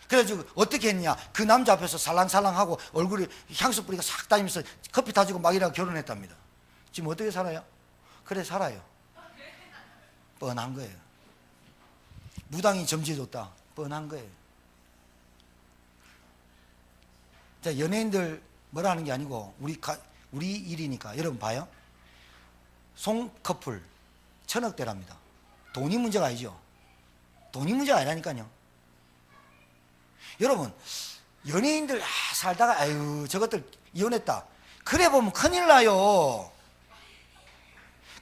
그래가지고 어떻게 했냐, 그 남자 앞에서 살랑살랑하고 얼굴에 향수 뿌리가 싹 다니면서 커피 타주고 막 이러고 결혼했답니다. 지금 어떻게 살아요? 그래 살아요. 뻔한 거예요. 무당이 점지해줬다. 뻔한 거예요. 자, 연예인들 뭐라 하는 게 아니고 우리 일이니까 여러분 봐요. 송 커플 1,000억대랍니다. 돈이 문제가 아니죠. 돈이 문제가 아니라니까요. 여러분 연예인들 살다가 아유 저것들 이혼했다 그래 보면 큰일 나요.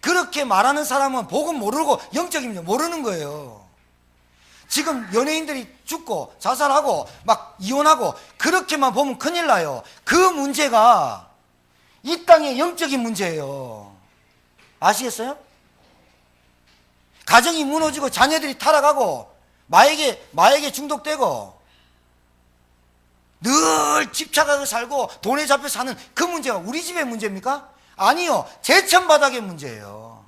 그렇게 말하는 사람은 복음 모르고 영적인 문제 모르는 거예요. 지금 연예인들이 죽고 자살하고 막 이혼하고 그렇게만 보면 큰일 나요. 그 문제가 이 땅의 영적인 문제예요. 아시겠어요? 가정이 무너지고 자녀들이 타락하고 마약에 중독되고 늘 집착하고 살고 돈에 잡혀 사는 그 문제가 우리 집의 문제입니까? 아니요. 제천바닥의 문제예요.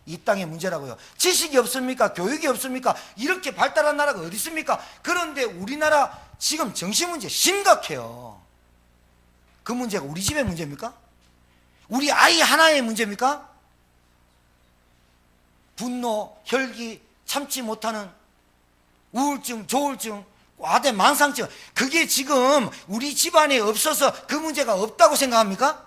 이 땅의 문제라고요. 지식이 없습니까? 교육이 없습니까? 이렇게 발달한 나라가 어디 있습니까? 그런데 우리나라 지금 정신문제 심각해요. 그 문제가 우리 집의 문제입니까? 우리 아이 하나의 문제입니까? 분노, 혈기, 참지 못하는 우울증, 조울증, 과대 만상증, 그게 지금 우리 집안에 없어서 그 문제가 없다고 생각합니까?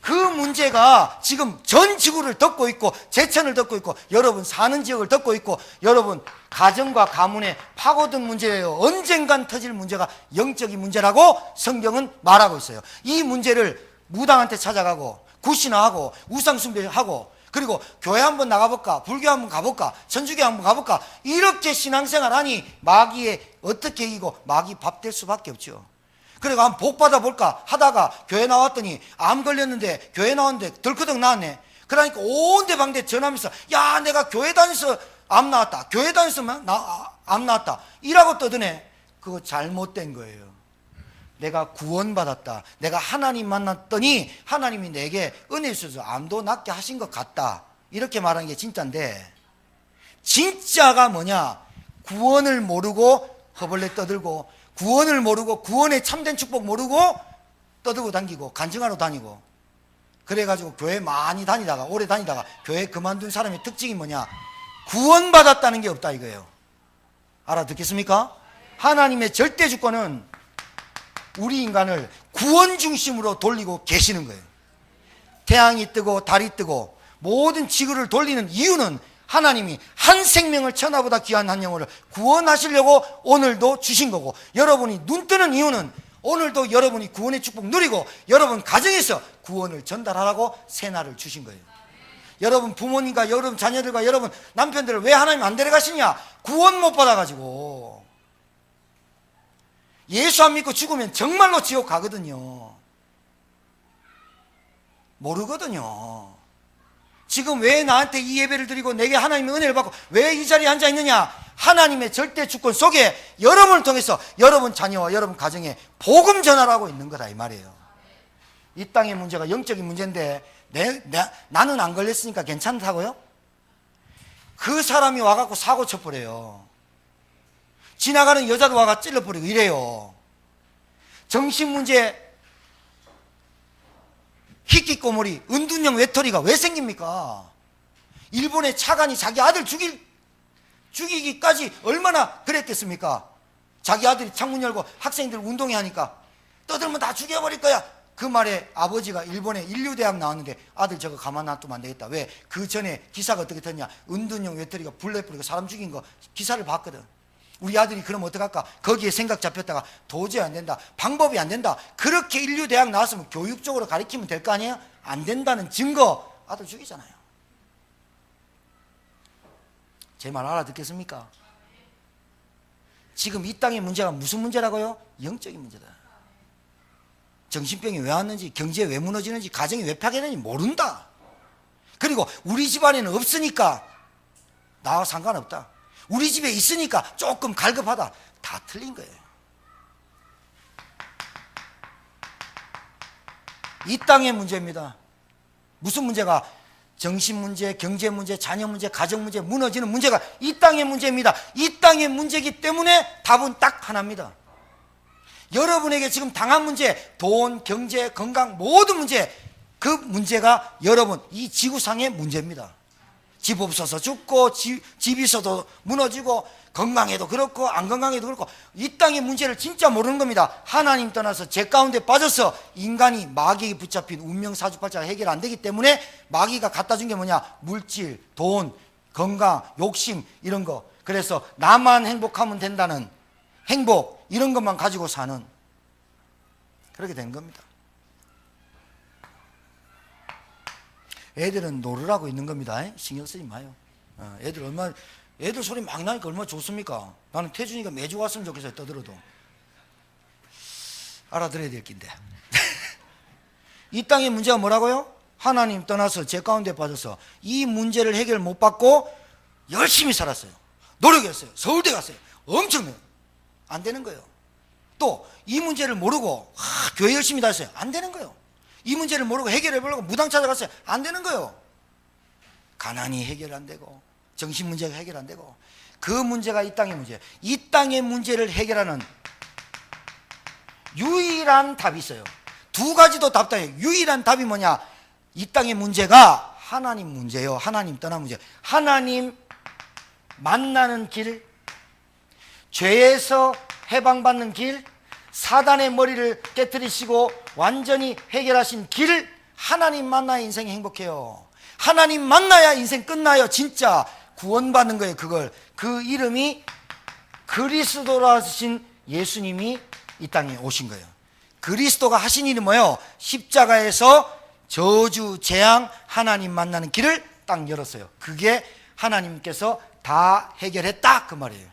그 문제가 지금 전 지구를 덮고 있고 제천을 덮고 있고 여러분 사는 지역을 덮고 있고 여러분 가정과 가문에 파고든 문제예요. 언젠간 터질 문제가 영적인 문제라고 성경은 말하고 있어요. 이 문제를 무당한테 찾아가고 굿이나 우상 숭배하고 그리고 교회 한번 나가볼까, 불교 한번 가볼까, 천주교 한번 가볼까, 이렇게 신앙생활하니 마귀에 어떻게 이기고 마귀 밥 될 수밖에 없죠. 그리고 한번 복 받아볼까 하다가 교회 나왔더니 암 걸렸는데 교회 나왔는데 덜커덕 나왔네. 그러니까 온데 방대 전하면서 야 내가 교회 다녀서 암 나왔다, 교회 다녀서 암 나왔다 이라고 떠드네. 그거 잘못된 거예요. 내가 구원받았다, 내가 하나님 만났더니 하나님이 내게 은혜 주셔서 암도 낫게 하신 것 같다, 이렇게 말하는 게 진짜인데, 진짜가 뭐냐? 구원을 모르고 허벌레 떠들고, 구원을 모르고 구원의 참된 축복 모르고 떠들고 다니고 간증하러 다니고, 그래가지고 교회 많이 다니다가 오래 다니다가 교회 그만둔 사람의 특징이 뭐냐? 구원받았다는 게 없다 이거예요. 알아듣겠습니까? 하나님의 절대 주권은 우리 인간을 구원 중심으로 돌리고 계시는 거예요. 태양이 뜨고 달이 뜨고 모든 지구를 돌리는 이유는 하나님이 한 생명을 천하보다 귀한 한 영혼을 구원하시려고 오늘도 주신 거고, 여러분이 눈 뜨는 이유는 오늘도 여러분이 구원의 축복 누리고 여러분 가정에서 구원을 전달하라고 새날을 주신 거예요. 여러분 부모님과 여러분 자녀들과 여러분 남편들을 왜 하나님 안 데려가시냐? 구원 못 받아가지고. 예수 안 믿고 죽으면 정말로 지옥 가거든요. 모르거든요. 지금 왜 나한테 이 예배를 드리고 내게 하나님의 은혜를 받고 왜 이 자리에 앉아 있느냐? 하나님의 절대 주권 속에 여러분을 통해서 여러분 자녀와 여러분 가정에 복음 전하라고 있는 거다 이 말이에요. 이 땅의 문제가 영적인 문제인데 나는 안 걸렸으니까 괜찮다고요? 그 사람이 와갖고 사고 쳐버려요. 지나가는 여자도 와가 찔러버리고 이래요. 정신문제, 히키꼬모리, 은둔형 외톨이가 왜 생깁니까? 일본의 차관이 자기 아들 죽이기까지 얼마나 그랬겠습니까? 자기 아들이 창문 열고 학생들 운동회 하니까 떠들면 다 죽여버릴 거야. 그 말에 아버지가 일본에 인류대학 나왔는데 아들 저거 가만 놔두면 안 되겠다. 왜? 그 전에 기사가 어떻게 됐냐? 은둔형 외톨이가 불 내버리고 사람 죽인 거 기사를 봤거든. 우리 아들이 그러면 어떡할까? 거기에 생각 잡혔다가 도저히 안 된다, 방법이 안 된다, 그렇게 인류대학 나왔으면 교육적으로 가르치면 될 거 아니에요? 안 된다는 증거, 아들 죽이잖아요. 제 말 알아듣겠습니까? 지금 이 땅의 문제가 무슨 문제라고요? 영적인 문제다. 정신병이 왜 왔는지, 경제에 왜 무너지는지, 가정이 왜 파괴되는지 모른다. 그리고 우리 집안에는 없으니까 나와 상관없다, 우리 집에 있으니까 조금 갈급하다, 다 틀린 거예요. 이 땅의 문제입니다. 무슨 문제가? 정신 문제, 경제 문제, 자녀 문제, 가정 문제, 무너지는 문제가 이 땅의 문제입니다. 이 땅의 문제이기 때문에 답은 딱 하나입니다. 여러분에게 지금 당한 문제, 돈, 경제, 건강, 모든 문제, 그 문제가 여러분 이 지구상의 문제입니다. 집 없어서 죽고, 집 있어도 무너지고, 건강해도 그렇고 안 건강해도 그렇고, 이 땅의 문제를 진짜 모르는 겁니다. 하나님 떠나서 죄 가운데 빠져서 인간이 마귀에게 붙잡힌 운명 사주팔자가 해결 안 되기 때문에 마귀가 갖다 준 게 뭐냐? 물질, 돈, 건강, 욕심, 이런 거. 그래서 나만 행복하면 된다는 행복, 이런 것만 가지고 사는, 그렇게 된 겁니다. 애들은 놀으라고 있는 겁니다. 신경 쓰지 마요. 애들 소리 막 나니까 얼마나 좋습니까? 나는 태준이가 매주 왔으면 좋겠어요. 떠들어도 알아들어야 될 낀데. 이 땅의 문제가 뭐라고요? 하나님 떠나서 죄 가운데 빠져서 이 문제를 해결 못 받고 열심히 살았어요. 노력했어요. 서울대 갔어요. 엄청나요. 안 되는 거예요. 또 이 문제를 모르고 교회 열심히 다녔어요. 안 되는 거예요. 이 문제를 모르고 해결해 보려고 무당 찾아갔어요. 안 되는 거예요. 가난이 해결 안 되고, 정신 문제가 해결 안 되고, 그 문제가 이 땅의 문제예요. 이 땅의 문제를 해결하는 유일한 답이 있어요. 두 가지도 답답해요. 유일한 답이 뭐냐? 이 땅의 문제가 하나님 문제예요. 하나님 떠난 문제. 하나님 만나는 길, 죄에서 해방받는 길, 사단의 머리를 깨뜨리시고 완전히 해결하신 길, 하나님 만나야 인생이 행복해요. 하나님 만나야 인생 끝나요. 진짜 구원받는 거예요. 그걸, 그 이름이 그리스도라신 예수님이 이 땅에 오신 거예요. 그리스도가 하신 일이 뭐예요? 십자가에서 저주, 재앙, 하나님 만나는 길을 딱 열었어요. 그게 하나님께서 다 해결했다, 그 말이에요.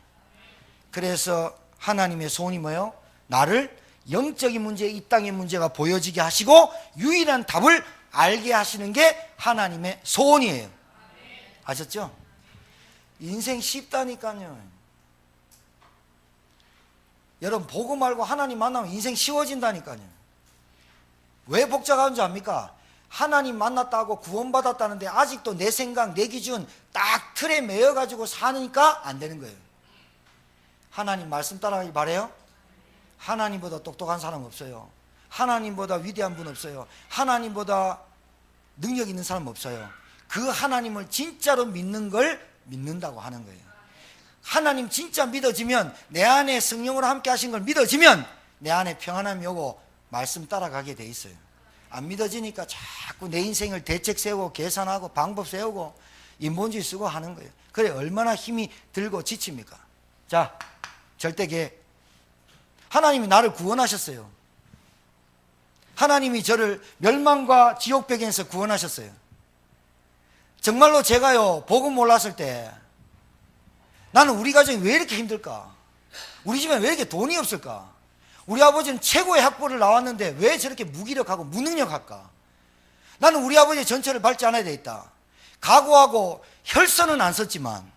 그래서 하나님의 소원이 뭐예요? 나를 영적인 문제, 이 땅의 문제가 보여지게 하시고 유일한 답을 알게 하시는 게 하나님의 소원이에요. 아셨죠? 인생 쉽다니까요. 여러분, 보고 말고 하나님 만나면 인생 쉬워진다니까요. 왜 복잡한 줄 압니까? 하나님 만났다고 구원받았다는데 아직도 내 생각, 내 기준 딱 틀에 매여가지고 사니까 안 되는 거예요. 하나님 말씀 따라가기 바래요? 하나님보다 똑똑한 사람 없어요. 하나님보다 위대한 분 없어요. 하나님보다 능력 있는 사람 없어요. 그 하나님을 진짜로 믿는 걸 믿는다고 하는 거예요. 하나님 진짜 믿어지면, 내 안에 성령으로 함께 하신 걸 믿어지면 내 안에 평안함이 오고 말씀 따라가게 돼 있어요. 안 믿어지니까 자꾸 내 인생을 대책 세우고 계산하고 방법 세우고 인본주의 쓰고 하는 거예요. 그래 얼마나 힘이 들고 지칩니까? 자, 절대계. 하나님이 나를 구원하셨어요. 하나님이 저를 멸망과 지옥 배경에서 구원하셨어요. 정말로 제가요, 복음 몰랐을 때 나는 우리 가정이 왜 이렇게 힘들까? 우리 집에 왜 이렇게 돈이 없을까? 우리 아버지는 최고의 학부를 나왔는데 왜 저렇게 무기력하고 무능력할까? 나는 우리 아버지의 전철을 밟지 않아야 되겠다. 각오하고 혈서는 안 썼지만,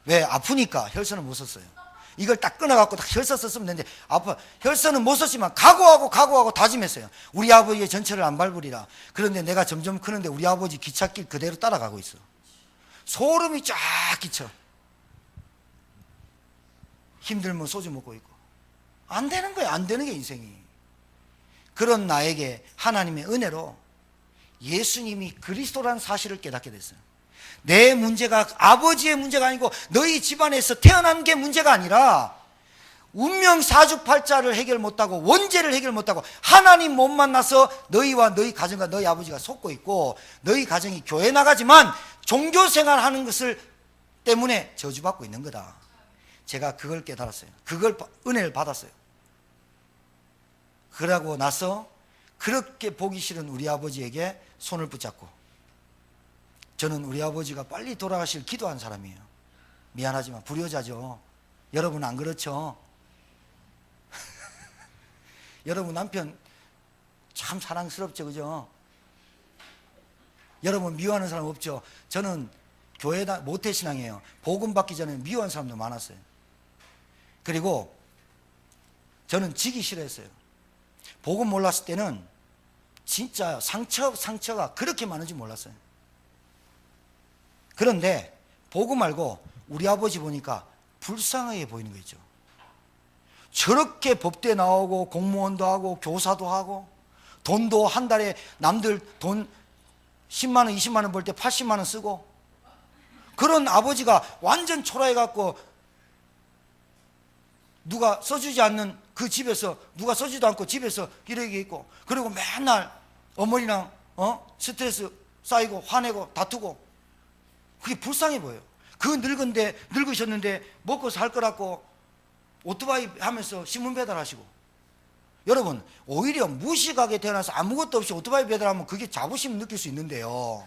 왜? 아프니까 혈서는 못 썼어요. 이걸 딱 끊어갖고 딱 혈서 썼으면 되는데 아파. 혈서는 못 썼지만 각오하고 다짐했어요. 우리 아버지의 전철을 안 밟으리라. 그런데 내가 점점 크는데 우리 아버지 기찻길 그대로 따라가고 있어. 소름이 쫙 끼쳐. 힘들면 소주 먹고 있고. 안 되는 거야. 안 되는 게 인생이. 그런 나에게 하나님의 은혜로 예수님이 그리스도라는 사실을 깨닫게 됐어요. 내 문제가 아버지의 문제가 아니고 너희 집안에서 태어난 게 문제가 아니라 운명 사주팔자를 해결 못하고 원죄를 해결 못하고 하나님 못 만나서 너희와 너희 가정과 너희 아버지가 속고 있고, 너희 가정이 교회 나가지만 종교생활 하는 것을 때문에 저주받고 있는 거다. 제가 그걸 깨달았어요. 그걸 은혜를 받았어요. 그러고 나서 그렇게 보기 싫은 우리 아버지에게 손을 붙잡고, 저는 우리 아버지가 빨리 돌아가실 기도한 사람이에요. 미안하지만 불효자죠. 여러분 안 그렇죠? 여러분 남편 참 사랑스럽죠, 그죠? 여러분 미워하는 사람 없죠? 저는 교회 모태신앙이에요. 복음 받기 전에 미워하는 사람도 많았어요. 그리고 저는 지기 싫어했어요. 복음 몰랐을 때는 진짜 상처가 그렇게 많은지 몰랐어요. 그런데 복음 알고 우리 아버지 보니까 불쌍하게 보이는 거 있죠. 저렇게 법대 나오고 공무원도 하고 교사도 하고 돈도 한 달에 남들 돈 10만 원 20만 원 벌 때 80만 원 쓰고, 그런 아버지가 완전 초라해갖고 누가 써주지 않는 그 집에서, 누가 써주지도 않고 집에서 이렇게 있고, 그리고 맨날 어머니랑 스트레스 쌓이고 화내고 다투고, 그게 불쌍해 보여요. 그 늙으셨는데 먹고 살 거라고 오토바이 하면서 신문 배달하시고. 여러분 오히려 무식하게 태어나서 아무것도 없이 오토바이 배달하면 그게 자부심 느낄 수 있는데요,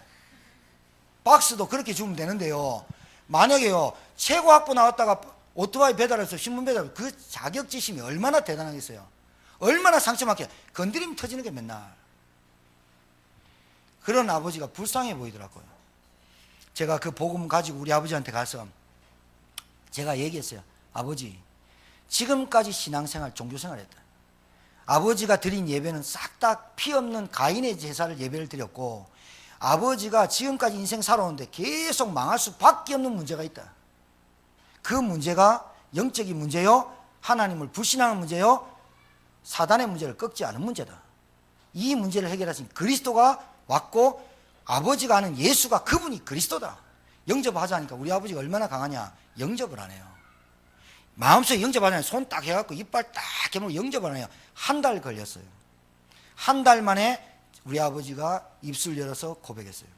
박스도 그렇게 주면 되는데요, 만약에요 최고 학부 나왔다가 오토바이 배달해서 신문 배달, 그 자격지심이 얼마나 대단하겠어요. 얼마나 상처받게, 건드리면 터지는 게 맨날. 그런 아버지가 불쌍해 보이더라고요. 제가 그 복음 가지고 우리 아버지한테 가서 제가 얘기했어요. 아버지, 지금까지 신앙생활, 종교생활 했다. 아버지가 드린 예배는 싹 다 피 없는 가인의 제사를 예배를 드렸고, 아버지가 지금까지 인생 살아오는데 계속 망할 수밖에 없는 문제가 있다. 그 문제가 영적인 문제요, 하나님을 불신하는 문제요, 사단의 문제를 꺾지 않은 문제다. 이 문제를 해결하신 그리스도가 왔고, 아버지가 아는 예수가, 그분이 그리스도다. 영접하자니까 우리 아버지가 얼마나 강하냐, 영접을 안 해요. 마음속에 영접하잖아요. 손 딱 해갖고 이빨 딱 깨물고 영접을 안 해요. 한 달 걸렸어요. 한 달 만에 우리 아버지가 입술 열어서 고백했어요.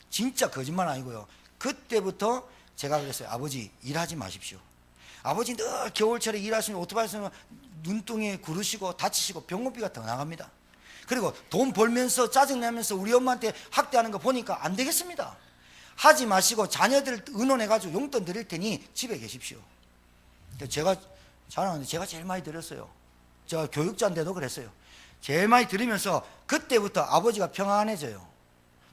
진짜 거짓말 아니고요. 그때부터 제가 그랬어요. 아버지, 일하지 마십시오. 아버지 늘 겨울철에 일하시면 오토바이에서 눈뚱이에 구르시고 다치시고 병원비가 더 나갑니다. 그리고 돈 벌면서 짜증내면서 우리 엄마한테 학대하는 거 보니까 안 되겠습니다. 하지 마시고 자녀들 의논해가지고 용돈 드릴 테니 집에 계십시오. 제가 자랑하는데 제가 제일 많이 드렸어요. 제가 교육자인데도 그랬어요. 제일 많이 드리면서 그때부터 아버지가 평안해져요.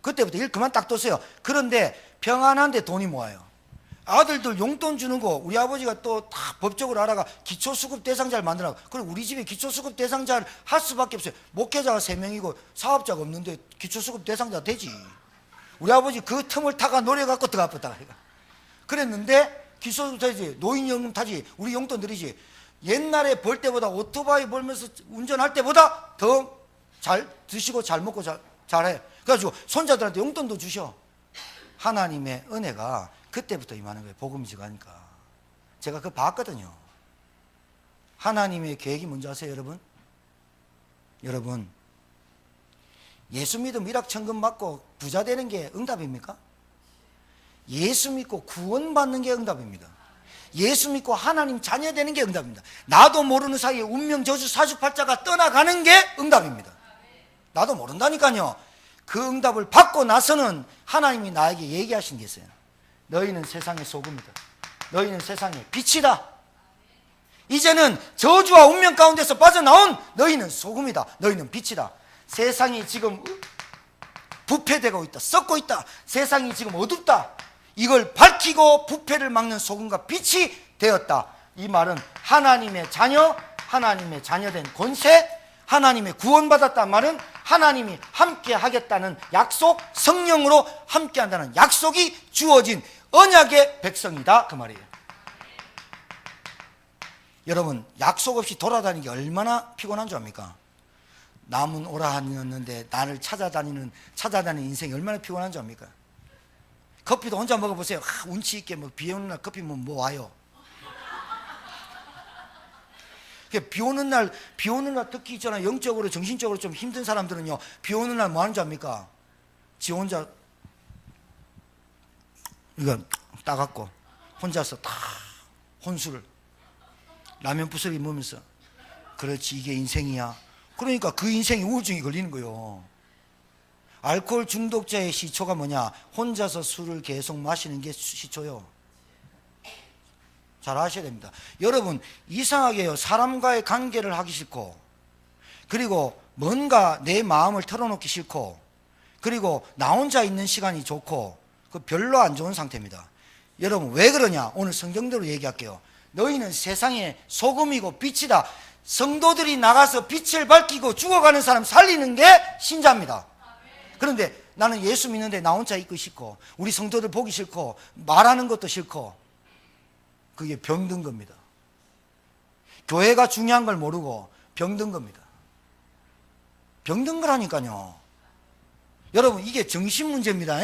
그때부터 일 그만 딱 뒀어요. 그런데 평안한데 돈이 모아요. 아들들 용돈 주는 거 우리 아버지가 또 다 법적으로 알아가 기초수급 대상자를 만들라고. 그리고 우리 집에 기초수급 대상자를 할 수밖에 없어요. 목회자가 3명이고 사업자가 없는데 기초수급 대상자 되지. 우리 아버지 그 틈을 타가 노려갖고 들어갔다. 그랬는데 기초수급 타지, 노인연금 타지, 우리 용돈 드리지. 옛날에 벌 때보다 오토바이 벌면서 운전할 때보다 더 잘 드시고 잘 먹고 잘해. 그래가지고 손자들한테 용돈도 주셔. 하나님의 은혜가 그때부터 임하는 거예요. 복음이 지가니까. 제가 그거 봤거든요. 하나님의 계획이 뭔지 아세요, 여러분? 여러분, 예수 믿음 일확천금 받고 부자 되는 게 응답입니까? 예수 믿고 구원받는 게 응답입니다. 예수 믿고 하나님 자녀 되는 게 응답입니다. 나도 모르는 사이에 운명 저주 사주팔자가 떠나가는 게 응답입니다. 나도 모른다니까요. 그 응답을 받고 나서는 하나님이 나에게 얘기하신 게 있어요. 너희는 세상의 소금이다. 너희는 세상의 빛이다. 이제는 저주와 운명 가운데서 빠져나온 너희는 소금이다. 너희는 빛이다. 세상이 지금 부패되고 있다. 썩고 있다. 세상이 지금 어둡다. 이걸 밝히고 부패를 막는 소금과 빛이 되었다. 이 말은 하나님의 자녀, 하나님의 자녀된 권세, 하나님의 구원받았다는 말은 하나님이 함께 하겠다는 약속, 성령으로 함께 한다는 약속이 주어진 언약의 백성이다, 그 말이에요. 여러분, 약속 없이 돌아다니는 게 얼마나 피곤한 줄 압니까? 남은 오라 하였는데 나를 찾아다니는 인생이 얼마나 피곤한 줄 압니까? 커피도 혼자 먹어보세요. 운치 있게 비 오는 날 커피 뭐 와요. 비 오는 날 특히 있잖아요. 영적으로 정신적으로 좀 힘든 사람들은요, 비 오는 날 뭐 하는 줄 압니까? 지 혼자 이거 따갖고 혼자서 다 혼술을. 라면 부스러기 먹으면서 그렇지 이게 인생이야. 그러니까 그 인생이 우울증이 걸리는 거예요. 알코올 중독자의 시초가 뭐냐? 혼자서 술을 계속 마시는 게 시초요. 잘 아셔야 됩니다. 여러분 이상하게요, 사람과의 관계를 하기 싫고, 그리고 뭔가 내 마음을 털어놓기 싫고, 그리고 나 혼자 있는 시간이 좋고, 그 별로 안 좋은 상태입니다. 여러분 왜 그러냐? 오늘 성경대로 얘기할게요. 너희는 세상의 소금이고 빛이다. 성도들이 나가서 빛을 밝히고 죽어가는 사람 살리는 게 신자입니다. 그런데 나는 예수 믿는데 나 혼자 있고 싶고, 우리 성도들 보기 싫고, 말하는 것도 싫고, 그게 병든 겁니다. 교회가 중요한 걸 모르고 병든 겁니다. 병든 거라니까요. 여러분 이게 정신 문제입니다.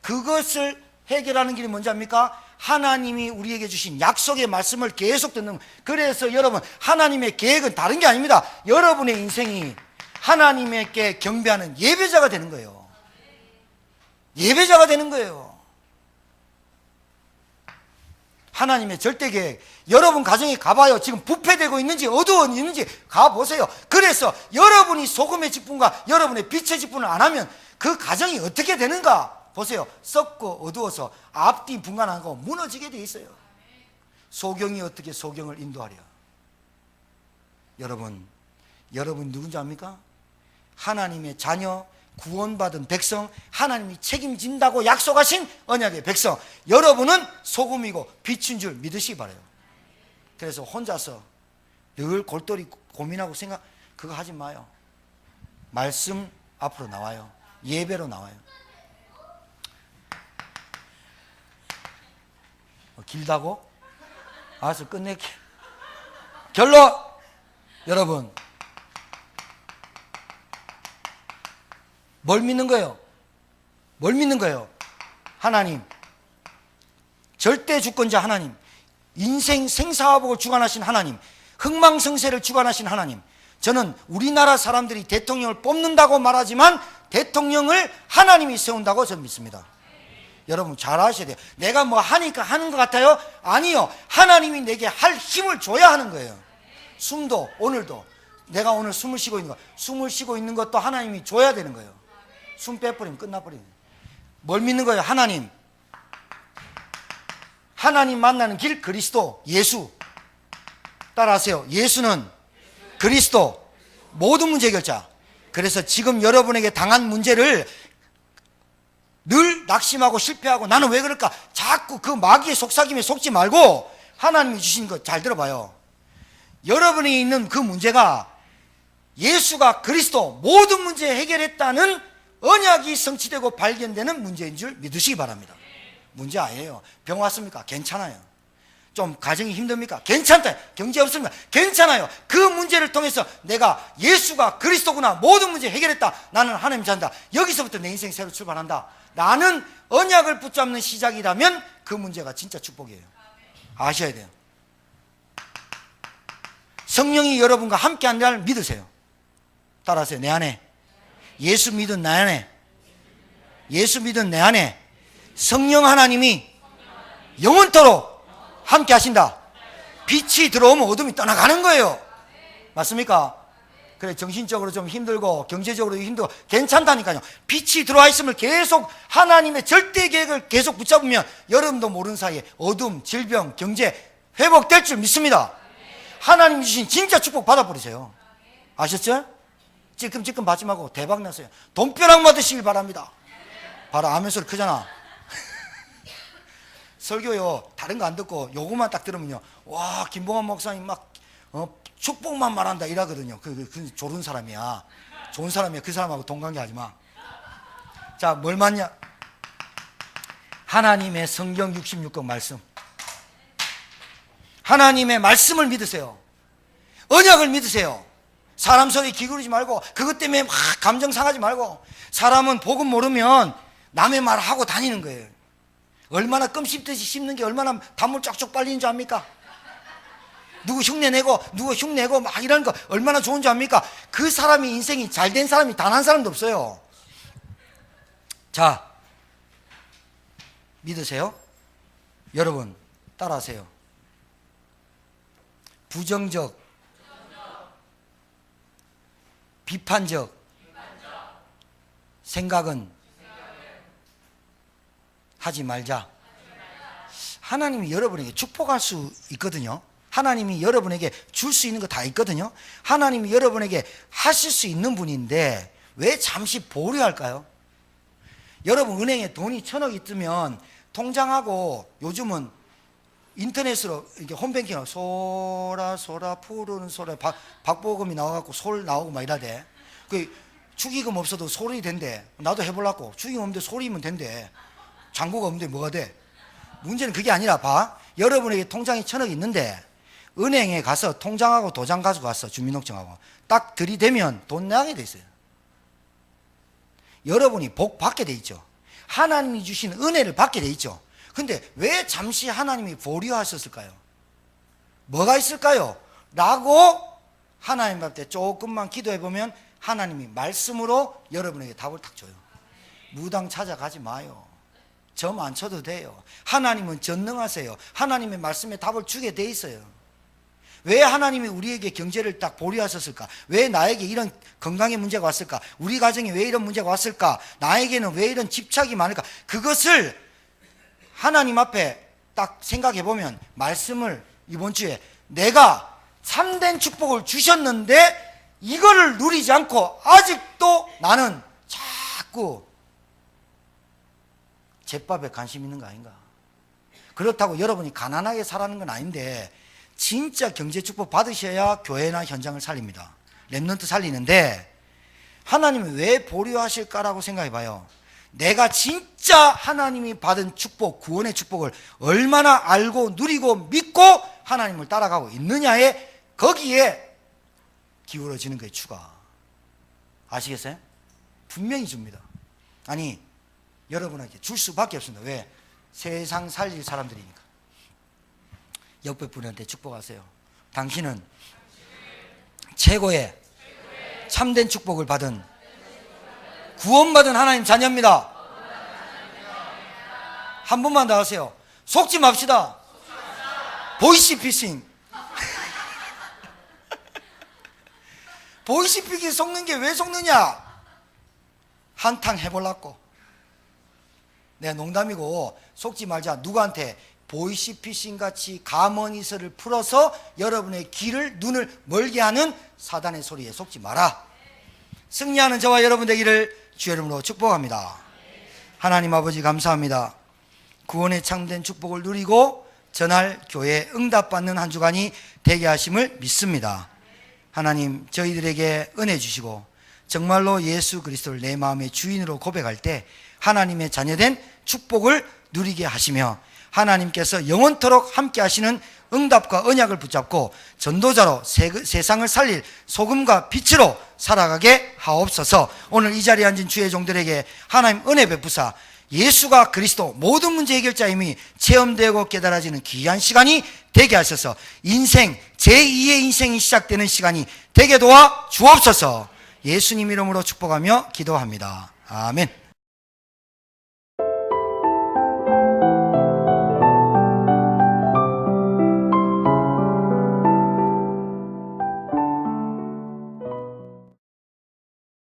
그것을 해결하는 길이 뭔지 압니까? 하나님이 우리에게 주신 약속의 말씀을 계속 듣는 거예요. 그래서 여러분 하나님의 계획은 다른 게 아닙니다. 여러분의 인생이 하나님께 경배하는 예배자가 되는 거예요. 예배자가 되는 거예요. 하나님의 절대 계획. 여러분 가정에 가봐요. 지금 부패되고 있는지 어두워지는지 가보세요. 그래서 여러분이 소금의 직분과 여러분의 빛의 직분을 안 하면 그 가정이 어떻게 되는가 보세요. 썩고 어두워서 앞뒤 분간하고 무너지게 돼 있어요. 소경이 어떻게 소경을 인도하랴. 여러분 누군지 압니까? 하나님의 자녀, 구원받은 백성, 하나님이 책임진다고 약속하신 언약의 백성. 여러분은 소금이고 빛인 줄 믿으시기 바라요. 그래서 혼자서 늘 골똘히 고민하고 생각, 그거 하지 마요. 말씀 앞으로 나와요. 예배로 나와요. 길다고? 알았어, 끝낼게. 결론! 여러분 뭘 믿는 거예요? 뭘 믿는 거예요? 하나님, 절대 주권자 하나님, 인생 생사화복을 주관하신 하나님, 흥망성쇠를 주관하신 하나님. 저는 우리나라 사람들이 대통령을 뽑는다고 말하지만 대통령을 하나님이 세운다고 저는 믿습니다. 여러분 잘 아셔야 돼요. 내가 뭐 하니까 하는 것 같아요? 아니요. 하나님이 내게 할 힘을 줘야 하는 거예요. 숨도 오늘도 내가 오늘 숨을 쉬고 있는 거, 숨을 쉬고 있는 것도 하나님이 줘야 되는 거예요. 숨 빼버리면 끝나버리는 거예요. 뭘 믿는 거예요? 하나님. 하나님 만나는 길 그리스도 예수. 따라하세요. 예수는 그리스도 모든 문제 해결자. 그래서 지금 여러분에게 당한 문제를 늘 낙심하고 실패하고 나는 왜 그럴까? 자꾸 그 마귀의 속삭임에 속지 말고 하나님이 주신 거 잘 들어봐요. 여러분이 있는 그 문제가 예수가 그리스도 모든 문제 해결했다는 언약이 성취되고 발견되는 문제인 줄 믿으시기 바랍니다. 문제 아니에요. 병 왔습니까? 괜찮아요. 좀 가정이 힘듭니까? 괜찮다. 경제 없습니까? 괜찮아요. 그 문제를 통해서 내가 예수가 그리스도구나, 모든 문제 해결했다, 나는 하나님 잔다, 여기서부터 내 인생 새로 출발한다 라는 언약을 붙잡는 시작이라면 그 문제가 진짜 축복이에요. 아셔야 돼요. 성령이 여러분과 함께 한다는 걸 믿으세요. 따라하세요. 내 안에 예수 믿은 내 안에, 예수 믿은 내 안에 성령 하나님이 영원토록 함께 하신다. 빛이 들어오면 어둠이 떠나가는 거예요. 맞습니까? 그래, 정신적으로 좀 힘들고 경제적으로 힘들고 괜찮다니까요. 빛이 들어와 있음을 계속 하나님의 절대 계획을 계속 붙잡으면 여러분도 모르는 사이에 어둠, 질병, 경제 회복될 줄 믿습니다. 하나님 주신 진짜 축복 받아버리세요. 아셨죠? 찔끔찔끔 받지 말고 대박 나세요. 돈벼락 맞으시길 바랍니다. 바로 아멘 소리 크잖아. 설교요 다른 거 안 듣고 요거만 딱 들으면요, 와 김봉환 목사님 막 축복만 말한다 이러거든요. 그 좋은 사람이야. 좋은 사람이야. 그 사람하고 동관계하지 마. 자, 뭘 맞냐? 하나님의 성경 66권 말씀. 하나님의 말씀을 믿으세요. 언약을 믿으세요. 사람 소리 기울이지 말고, 그것 때문에 막 감정 상하지 말고. 사람은 복음 모르면 남의 말 하고 다니는 거예요. 얼마나 껌 씹듯이 씹는 게 얼마나 단물 쫙쫙 빨리는 줄 압니까? 누구 흉내내고 누구 흉내고 막 이런 거 얼마나 좋은 줄 압니까? 그 사람이 인생이 잘된 사람이 단 한 사람도 없어요. 자, 믿으세요? 여러분 따라하세요. 부정적, 비판적 생각은 하지 말자. 하나님이 여러분에게 축복할 수 있거든요. 하나님이 여러분에게 줄 수 있는 거 다 있거든요. 하나님이 여러분에게 하실 수 있는 분인데 왜 잠시 보류할까요? 여러분 은행에 돈이 1,000억 있으면 통장하고 요즘은 인터넷으로 이렇게 홈뱅킹으로 소라 푸르는 소라 박보검이 나와갖고 솔 나오고 막 이러대. 그 축의금 없어도 솔이 된대. 나도 해보려고. 축의금 없는데 솔이면 된대. 잔고가 없는데 뭐가 돼? 문제는 그게 아니라 봐. 여러분에게 통장에 1,000억 있는데 은행에 가서 통장하고 도장 가지고 갔어. 주민등록증하고. 딱 들이대면 돈 내게 돼 있어요. 여러분이 복 받게 돼 있죠. 하나님이 주신 은혜를 받게 돼 있죠. 근데 왜 잠시 하나님이 보류하셨을까요? 뭐가 있을까요? 라고 하나님 앞에 조금만 기도해 보면 하나님이 말씀으로 여러분에게 답을 탁 줘요. 무당 찾아가지 마요. 점 안 쳐도 돼요. 하나님은 전능하세요. 하나님의 말씀에 답을 주게 돼 있어요. 왜 하나님이 우리에게 경제를 딱 보류하셨을까? 왜 나에게 이런 건강의 문제가 왔을까? 우리 가정에 왜 이런 문제가 왔을까? 나에게는 왜 이런 집착이 많을까? 그것을 하나님 앞에 딱 생각해 보면 말씀을 이번 주에 내가 참된 축복을 주셨는데 이거를 누리지 않고 아직도 나는 자꾸 제밥에 관심 있는 거 아닌가? 그렇다고 여러분이 가난하게 살라는 건 아닌데 진짜 경제 축복 받으셔야 교회나 현장을 살립니다. 렘넌트 살리는데 하나님이 왜 보류하실까라고 생각해 봐요. 내가 진짜 하나님이 받은 축복, 구원의 축복을 얼마나 알고 누리고 믿고 하나님을 따라가고 있느냐에 거기에 기울어지는 거예요. 추가. 아시겠어요? 분명히 줍니다. 아니 여러분에게 줄 수밖에 없습니다. 왜? 세상 살릴 사람들이니까. 옆에 분한테 축복하세요. 당신은 최고의 참된 축복을 받은 구원받은 하나님 자녀입니다. 한 번만 더 하세요. 속지 맙시다. 보이시피싱. 보이시피싱 속는 게 왜 속느냐? 한탕 해보려고. 내가 농담이고 속지 말자. 누구한테? 보이시피싱 같이 가머니서를 풀어서 여러분의 귀를 눈을 멀게 하는 사단의 소리에 속지 마라. 승리하는 저와 여러분 되기를 주의 이름으로 축복합니다. 하나님 아버지 감사합니다. 구원의 참된 축복을 누리고 전할 교회에 응답받는 한 주간이 되게 하심을 믿습니다. 하나님 저희들에게 은혜 주시고 정말로 예수 그리스도를 내 마음의 주인으로 고백할 때 하나님의 자녀된 축복을 누리게 하시며 하나님께서 영원토록 함께 하시는 응답과 언약을 붙잡고 전도자로 세상을 살릴 소금과 빛으로 살아가게 하옵소서. 오늘 이 자리에 앉은 주의 종들에게 하나님 은혜 베푸사 예수가 그리스도 모든 문제 해결자임이 체험되고 깨달아지는 귀한 시간이 되게 하셔서 인생 제2의 인생이 시작되는 시간이 되게 도와 주옵소서. 예수님 이름으로 축복하며 기도합니다. 아멘.